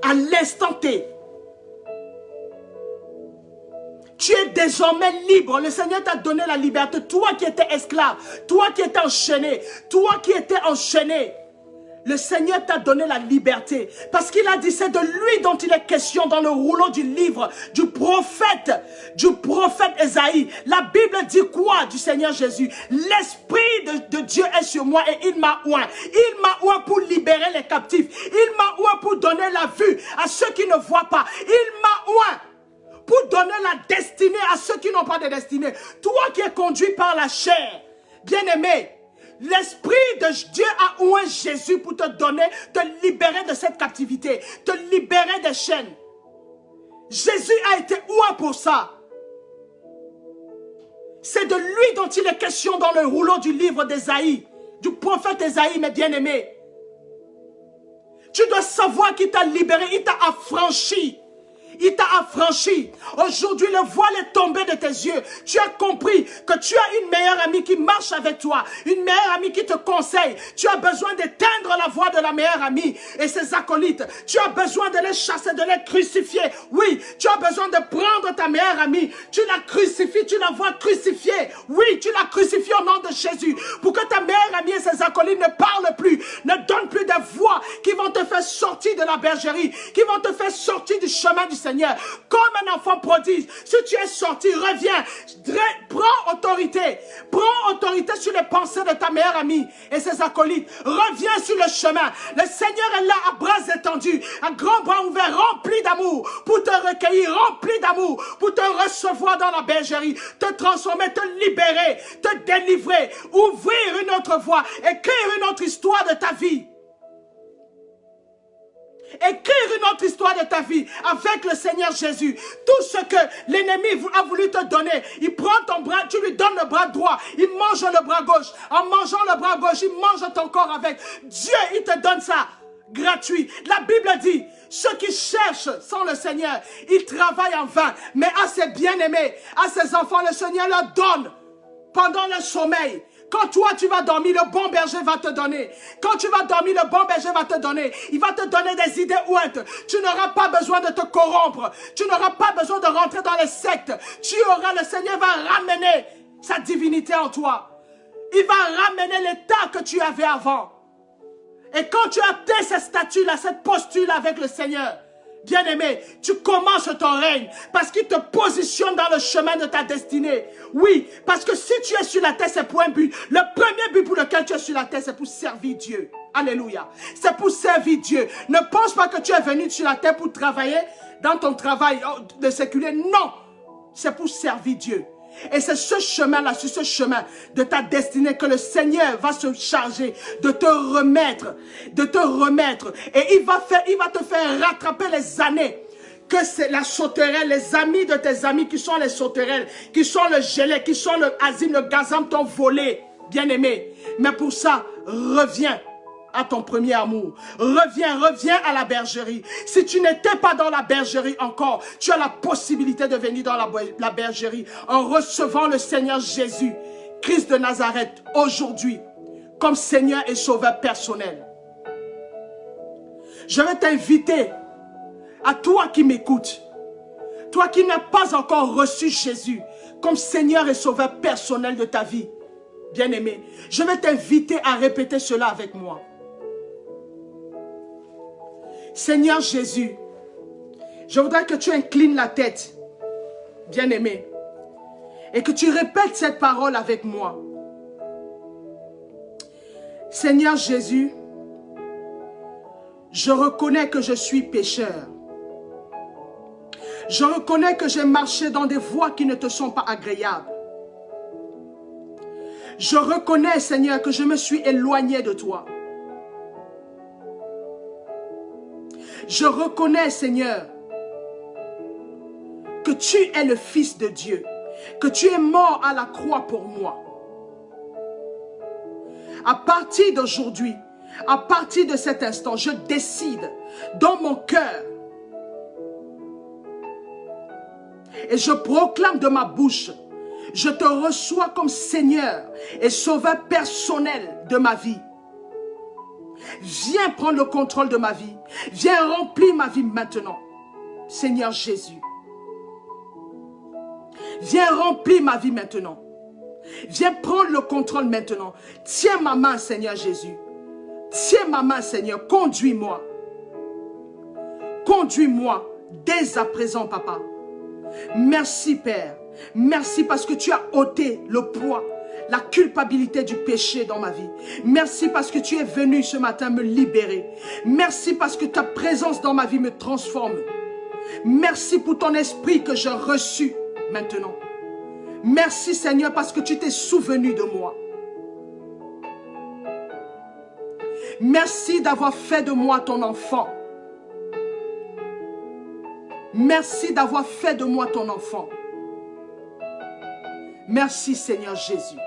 À l'instant T. Tu es désormais libre. Le Seigneur t'a donné la liberté. Toi qui étais esclave, toi qui étais enchaîné, le Seigneur t'a donné la liberté. Parce qu'il a dit, c'est de lui dont il est question dans le rouleau du livre du prophète Ésaïe. La Bible dit quoi du Seigneur Jésus? L'Esprit de Dieu est sur moi et il m'a oint. Il m'a oint pour libérer les captifs. Il m'a oint pour donner la vue à ceux qui ne voient pas. Il m'a oint pour donner la destinée à ceux qui n'ont pas de destinée. Toi qui es conduit par la chair, bien-aimé, l'Esprit de Dieu a oint Jésus pour te donner, te libérer de cette captivité, te libérer des chaînes. Jésus a été oint pour ça. C'est de lui dont il est question dans le rouleau du livre d'Ésaïe, du prophète Ésaïe, mes bien-aimés. Tu dois savoir qu'il t'a libéré, il t'a affranchi. Il t'a affranchi. Aujourd'hui, le voile est tombé de tes yeux. Tu as compris que tu as une meilleure amie qui marche avec toi. Une meilleure amie qui te conseille. Tu as besoin d'éteindre la voix de la meilleure amie et ses acolytes. Tu as besoin de les chasser, de les crucifier. Oui, tu as besoin de prendre ta meilleure amie. Tu la crucifies, tu la vois crucifiée. Oui, tu la crucifies au nom de Jésus. Pour que ta meilleure amie et ses acolytes ne parlent plus. Ne donnent plus de voix qui vont te faire sortir de la bergerie. Qui vont te faire sortir du chemin du Seigneur, comme un enfant prodige. Si tu es sorti, reviens, prends autorité sur les pensées de ta meilleure amie et ses acolytes. Reviens sur le chemin. Le Seigneur est là à bras étendus, à grands bras ouverts, rempli d'amour, pour te recueillir, rempli d'amour, pour te recevoir dans la bergerie, te transformer, te libérer, te délivrer, ouvrir une autre voie, écrire une autre histoire de ta vie. Écrire une autre histoire de ta vie avec le Seigneur Jésus. Tout ce que l'ennemi a voulu te donner, il prend ton bras, tu lui donnes le bras droit, il mange le bras gauche. En mangeant le bras gauche, il mange ton corps avec. Dieu, il te donne ça gratuit. La Bible dit, ceux qui cherchent sans le Seigneur, ils travaillent en vain. Mais à ses bien-aimés, à ses enfants, le Seigneur leur donne pendant le sommeil. Quand toi tu vas dormir, le bon berger va te donner. Quand tu vas dormir, le bon berger va te donner. Il va te donner des idées ouintes. Tu n'auras pas besoin de te corrompre. Tu n'auras pas besoin de rentrer dans les sectes. Le Seigneur va ramener sa divinité en toi. Il va ramener l'état que tu avais avant. Et quand tu atteins cette statue-là, cette posture-là avec le Seigneur, bien-aimé, tu commences ton règne parce qu'il te positionne dans le chemin de ta destinée. Oui, parce que si tu es sur la terre, c'est pour un but. Le premier but pour lequel tu es sur la terre, c'est pour servir Dieu. Alléluia. C'est pour servir Dieu. Ne pense pas que tu es venu sur la terre pour travailler dans ton travail de séculier. Non, c'est pour servir Dieu. Et c'est ce chemin-là, sur ce chemin de ta destinée que le Seigneur va se charger de te remettre. Et il va te faire rattraper les années que c'est la sauterelle, les amis de tes amis qui sont les sauterelles, qui sont le gelé, qui sont le azim, le gazam t'ont volé, bien-aimé. Mais pour ça, reviens à ton premier amour. Reviens à la bergerie. Si tu n'étais pas dans la bergerie encore, tu as la possibilité de venir dans la bergerie en recevant le Seigneur Jésus, Christ de Nazareth, aujourd'hui, comme Seigneur et Sauveur personnel. Je vais t'inviter, à toi qui m'écoutes, toi qui n'as pas encore reçu Jésus comme Seigneur et Sauveur personnel de ta vie, bien-aimé, je vais t'inviter à répéter cela avec moi. Seigneur Jésus, je voudrais que tu inclines la tête, bien-aimé, et que tu répètes cette parole avec moi. Seigneur Jésus, je reconnais que je suis pécheur. Je reconnais que j'ai marché dans des voies qui ne te sont pas agréables. Je reconnais, Seigneur, que je me suis éloigné de toi. Je reconnais, Seigneur, que tu es le Fils de Dieu, que tu es mort à la croix pour moi. À partir d'aujourd'hui, à partir de cet instant, je décide dans mon cœur et je proclame de ma bouche, je te reçois comme Seigneur et Sauveur personnel de ma vie. Viens prendre le contrôle de ma vie. Viens remplir ma vie maintenant. Seigneur Jésus. Viens remplir ma vie maintenant. Viens prendre le contrôle maintenant. Tiens ma main, Seigneur Jésus. Tiens ma main, Seigneur. Conduis-moi. Conduis-moi dès à présent, Papa. Merci, Père. Merci parce que tu as ôté le poids, la culpabilité du péché dans ma vie. Merci parce que tu es venu ce matin me libérer. Merci parce que ta présence dans ma vie me transforme. Merci pour ton esprit que j'ai reçu maintenant. Merci Seigneur parce que tu t'es souvenu de moi. Merci d'avoir fait de moi ton enfant. Merci d'avoir fait de moi ton enfant. Merci Seigneur Jésus.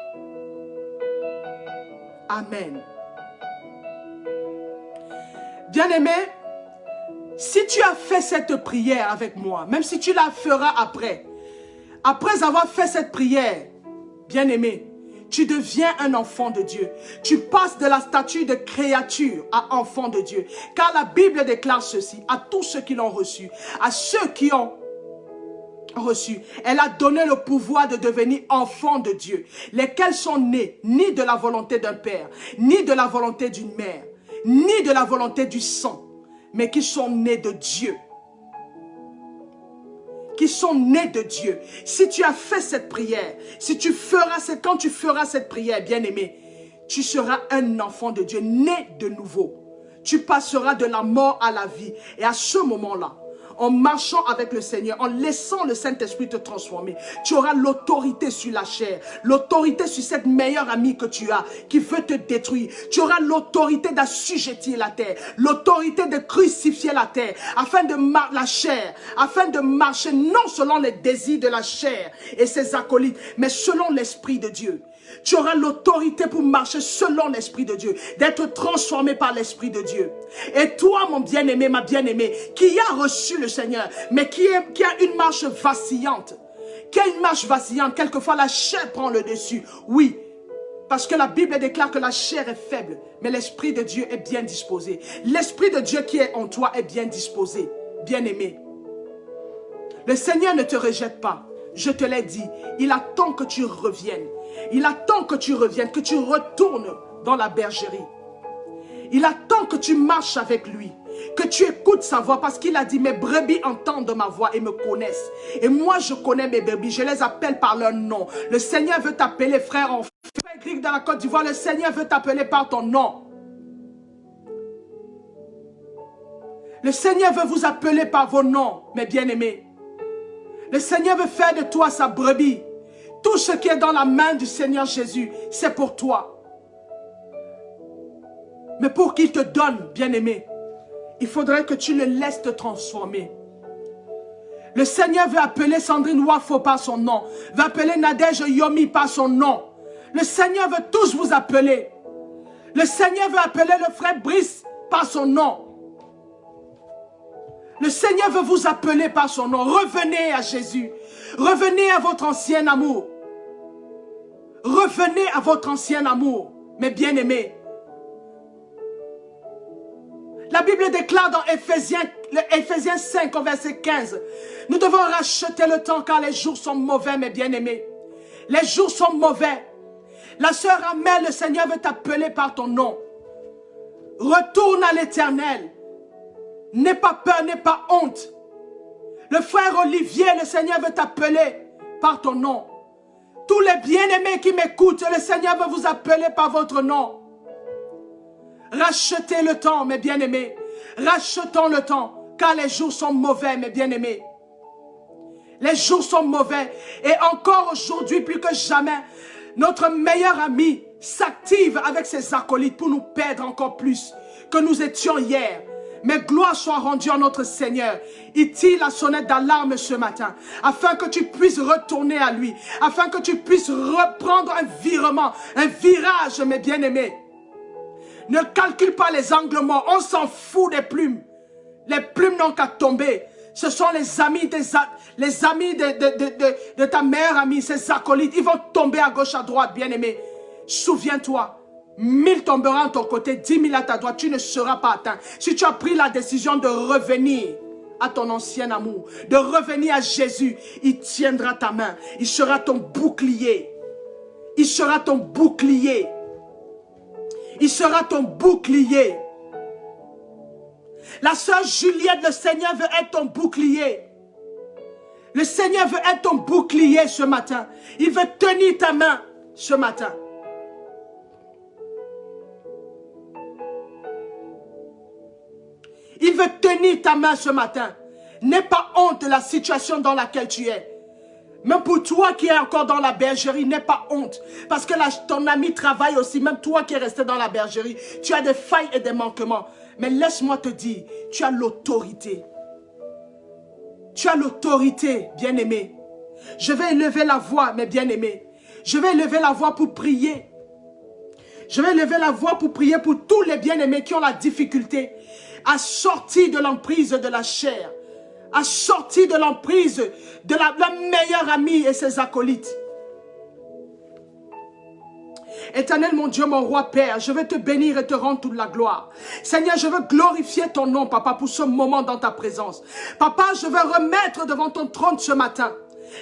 Amen. Bien-aimé, Si tu as fait cette prière avec moi, même si tu la feras après avoir fait cette prière, bien-aimé, tu deviens un enfant de Dieu. Tu passes de la statue de créature à enfant de Dieu. Car la Bible déclare ceci à tous ceux qui l'ont reçu, à ceux qui ont reçu. Elle a donné le pouvoir de devenir enfants de Dieu, lesquels sont nés ni de la volonté d'un père, ni de la volonté d'une mère, ni de la volonté du sang, mais qui sont nés de Dieu. Qui sont nés de Dieu. Si tu as fait cette prière, quand tu feras cette prière, bien-aimé, tu seras un enfant de Dieu, né de nouveau. Tu passeras de la mort à la vie. Et à ce moment-là, en marchant avec le Seigneur, en laissant le Saint-Esprit te transformer, tu auras l'autorité sur la chair, l'autorité sur cette meilleure amie que tu as, qui veut te détruire. Tu auras l'autorité d'assujettir la terre, l'autorité de crucifier la terre, afin de marcher non selon les désirs de la chair et ses acolytes, mais selon l'Esprit de Dieu. Tu auras l'autorité pour marcher selon l'Esprit de Dieu, d'être transformé par l'Esprit de Dieu. Et toi, mon bien-aimé, ma bien-aimée, qui a reçu le Seigneur, mais qui a une marche vacillante, quelquefois la chair prend le dessus. Oui, parce que la Bible déclare que la chair est faible, mais l'Esprit de Dieu est bien disposé. L'Esprit de Dieu qui est en toi est bien disposé, bien-aimé. Le Seigneur ne te rejette pas. Je te l'ai dit, il attend que tu reviennes. Il attend que tu reviennes, que tu retournes dans la bergerie. Il attend que tu marches avec lui, que tu écoutes sa voix, parce qu'il a dit, mes brebis entendent ma voix et me connaissent. Et moi, je connais mes brebis, je les appelle par leur nom. Le Seigneur veut t'appeler frère en frère dans la Côte d'Ivoire. Le Seigneur veut t'appeler par ton nom. Le Seigneur veut vous appeler par vos noms, mes bien-aimés. Le Seigneur veut faire de toi sa brebis. Tout ce qui est dans la main du Seigneur Jésus, c'est pour toi. Mais pour qu'il te donne, bien-aimé, il faudrait que tu le laisses te transformer. Le Seigneur veut appeler Sandrine Wafo par son nom, veut appeler Nadège Yomi par son nom. Le Seigneur veut tous vous appeler. Le Seigneur veut appeler le frère Brice par son nom. Le Seigneur veut vous appeler par son nom. Revenez à Jésus. Revenez à votre ancien amour. Revenez à votre ancien amour, mes bien-aimés. La Bible déclare dans Éphésiens 5, au verset 15, nous devons racheter le temps car les jours sont mauvais, mes bien-aimés. Les jours sont mauvais. La sœur Amel, le Seigneur veut t'appeler par ton nom. Retourne à l'Éternel. N'aie pas peur, n'aie pas honte. Le frère Olivier, le Seigneur veut t'appeler par ton nom. Tous les bien-aimés qui m'écoutent, le Seigneur veut vous appeler par votre nom. Rachetez le temps, mes bien-aimés. Rachetons le temps, car les jours sont mauvais, mes bien-aimés. Les jours sont mauvais. Et encore aujourd'hui, plus que jamais, notre meilleur ami s'active avec ses acolytes pour nous perdre encore plus que nous étions hier. Mais gloire soit rendue à notre Seigneur. Il tire la sonnette d'alarme ce matin, afin que tu puisses retourner à lui, afin que tu puisses reprendre un virage, mes bien-aimés. Ne calcule pas les angles morts, on s'en fout des plumes. Les plumes n'ont qu'à tomber. Ce sont les amis de ta meilleure amie, ses acolytes. Ils vont tomber à gauche, à droite, bien-aimé. Souviens-toi. 1000 tomberont à ton côté, 10 000 à ta droite, tu ne seras pas atteint. Si tu as pris la décision de revenir à ton ancien amour, de revenir à Jésus, il tiendra ta main. Il sera ton bouclier. Il sera ton bouclier. Il sera ton bouclier. La sœur Juliette, le Seigneur veut être ton bouclier. Le Seigneur veut être ton bouclier ce matin. Il veut tenir ta main ce matin. Il veut tenir ta main ce matin. N'aie pas honte de la situation dans laquelle tu es. Même pour toi qui es encore dans la bergerie, n'aie pas honte. Parce que ton ami travaille aussi. Même toi qui es resté dans la bergerie, tu as des failles et des manquements. Mais laisse-moi te dire, tu as l'autorité. Tu as l'autorité, bien-aimé. Je vais élever la voix, mes bien-aimés. Je vais élever la voix pour prier. Je vais lever la voix pour prier pour tous les bien-aimés qui ont la difficulté assorti de l'emprise de la chair, assorti de l'emprise de la meilleure amie et ses acolytes. Éternel, mon Dieu, mon roi, Père, je veux te bénir et te rendre toute la gloire. Seigneur, je veux glorifier ton nom, Papa, pour ce moment dans ta présence. Papa, je veux remettre devant ton trône ce matin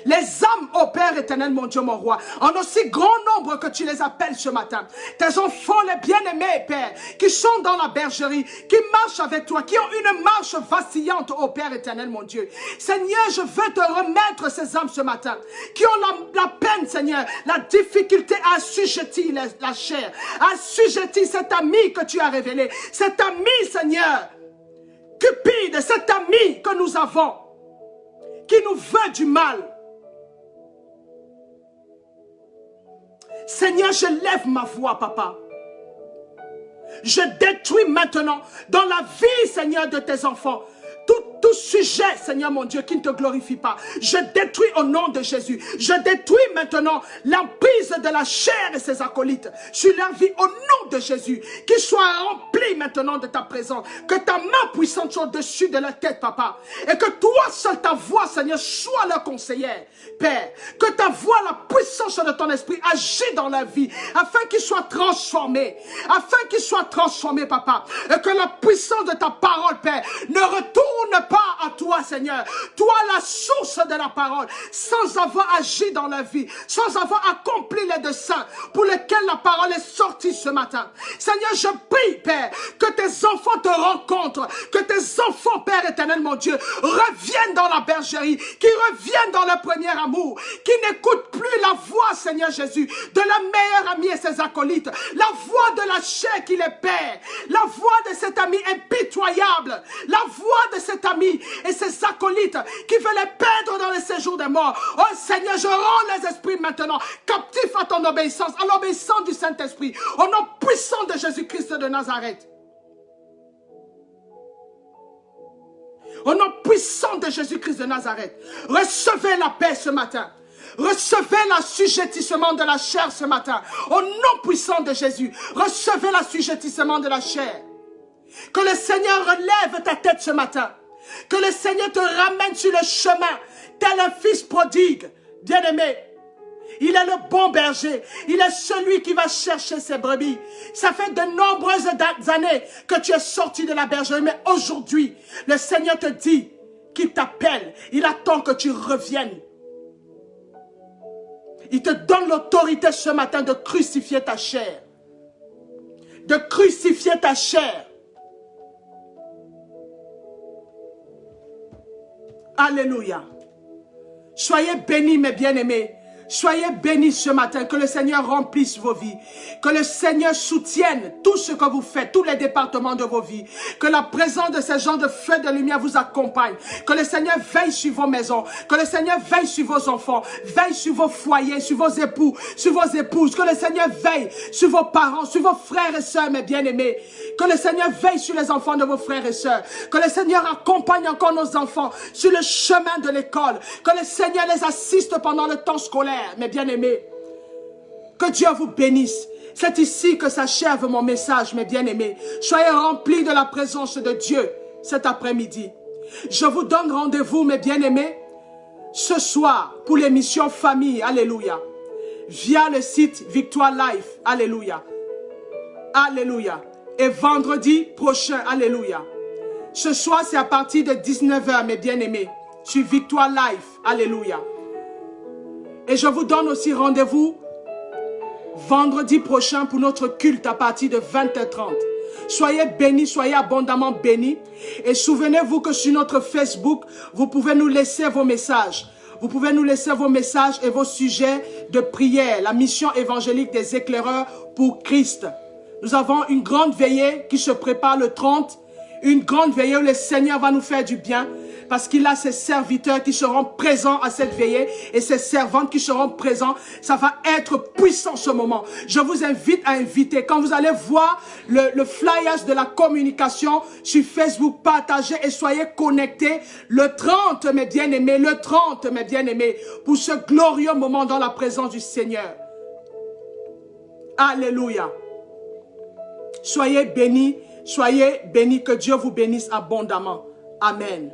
les âmes, ô Père éternel, mon Dieu, mon roi, en aussi grand nombre que tu les appelles ce matin. Tes enfants, les bien-aimés, Père, qui sont dans la bergerie, qui marchent avec toi, qui ont une marche vacillante, ô Père éternel, mon Dieu. Seigneur, je veux te remettre ces âmes ce matin, qui ont la peine, Seigneur, la difficulté à assujettir la chair, à assujettir cet ami que tu as révélé, cet ami, Seigneur, cupide, cet ami que nous avons, qui nous veut du mal. Seigneur, je lève ma voix, Papa. Je détruis maintenant dans la vie, Seigneur, de tes enfants, tout sujet, Seigneur mon Dieu, qui ne te glorifie pas. Je détruis au nom de Jésus. Je détruis maintenant l'emprise de la chair et ses acolytes sur leur vie au nom de Jésus. Qu'ils soient remplis maintenant de ta présence. Que ta main puissante soit au-dessus de leur tête, Papa. Et que toi seul, ta voix, Seigneur, soit leur conseillère, Père. Que ta voix, la puissance de ton esprit agisse dans leur vie afin qu'ils soient transformés. Afin qu'ils soient transformés, Papa. Et que la puissance de ta parole, Père, ne retourne pas à toi, Seigneur. Toi, la source de la parole, sans avoir agi dans la vie, sans avoir accompli les desseins pour lesquels la parole est sortie ce matin. Seigneur, je prie, Père, que tes enfants te rencontrent, que tes enfants, Père éternel, mon Dieu, reviennent dans la bergerie, qui reviennent dans le premier amour, qui n'écoutent plus la voix, Seigneur Jésus, de la meilleure amie et ses acolytes, la voix de la chair qui les perd, la voix de cet ami impitoyable, la voix de cet ami et ses acolytes qui veulent les perdre dans le séjour des morts. Oh Seigneur, je rends les esprits maintenant captifs à ton obéissance, à l'obéissance du Saint-Esprit, au nom puissant de Jésus-Christ de Nazareth. Au nom puissant de Jésus-Christ de Nazareth, recevez la paix ce matin. Recevez l'assujettissement de la chair ce matin. Au nom puissant de Jésus, recevez l'assujettissement de la chair. Que le Seigneur relève ta tête ce matin. Que le Seigneur te ramène sur le chemin, tel un fils prodigue. Bien-aimé, il est le bon berger. Il est celui qui va chercher ses brebis. Ça fait de nombreuses années que tu es sorti de la bergerie. Mais aujourd'hui, le Seigneur te dit qu'il t'appelle. Il attend que tu reviennes. Il te donne l'autorité ce matin de crucifier ta chair. De crucifier ta chair. Alléluia. Soyez bénis, mes bien-aimés. Soyez bénis ce matin, que le Seigneur remplisse vos vies, que le Seigneur soutienne tout ce que vous faites, tous les départements de vos vies, que la présence de ces gens de feu de lumière vous accompagne, que le Seigneur veille sur vos maisons, que le Seigneur veille sur vos enfants, veille sur vos foyers, sur vos époux, sur vos épouses, que le Seigneur veille sur vos parents, sur vos frères et sœurs, mes bien-aimés, que le Seigneur veille sur les enfants de vos frères et sœurs, que le Seigneur accompagne encore nos enfants sur le chemin de l'école, que le Seigneur les assiste pendant le temps scolaire. Mes bien-aimés, que Dieu vous bénisse. C'est ici que s'achève mon message, mes bien-aimés. Soyez remplis de la présence de Dieu cet après-midi. Je vous donne rendez-vous, mes bien-aimés, ce soir pour l'émission Famille, alléluia, via le site Victoire Life, alléluia, alléluia. Et vendredi prochain, alléluia. Ce soir, c'est à partir de 19 h, mes bien-aimés, sur Victoire Life, alléluia. Et je vous donne aussi rendez-vous vendredi prochain pour notre culte à partir de 20 h 30. Soyez bénis, soyez abondamment bénis. Et souvenez-vous que sur notre Facebook, vous pouvez nous laisser vos messages. Vous pouvez nous laisser vos messages et vos sujets de prière. La mission évangélique des éclaireurs pour Christ. Nous avons une grande veillée qui se prépare le 30. Une grande veillée où le Seigneur va nous faire du bien. Parce qu'il a ses serviteurs qui seront présents à cette veillée et ses servantes qui seront présents. Ça va être puissant ce moment. Je vous invite à inviter. Quand vous allez voir le flyers de la communication sur Facebook, partagez et soyez connectés le 30, mes bien-aimés, le 30, mes bien-aimés, pour ce glorieux moment dans la présence du Seigneur. Alléluia. Soyez bénis, Soyez bénis, que Dieu vous bénisse abondamment. Amen.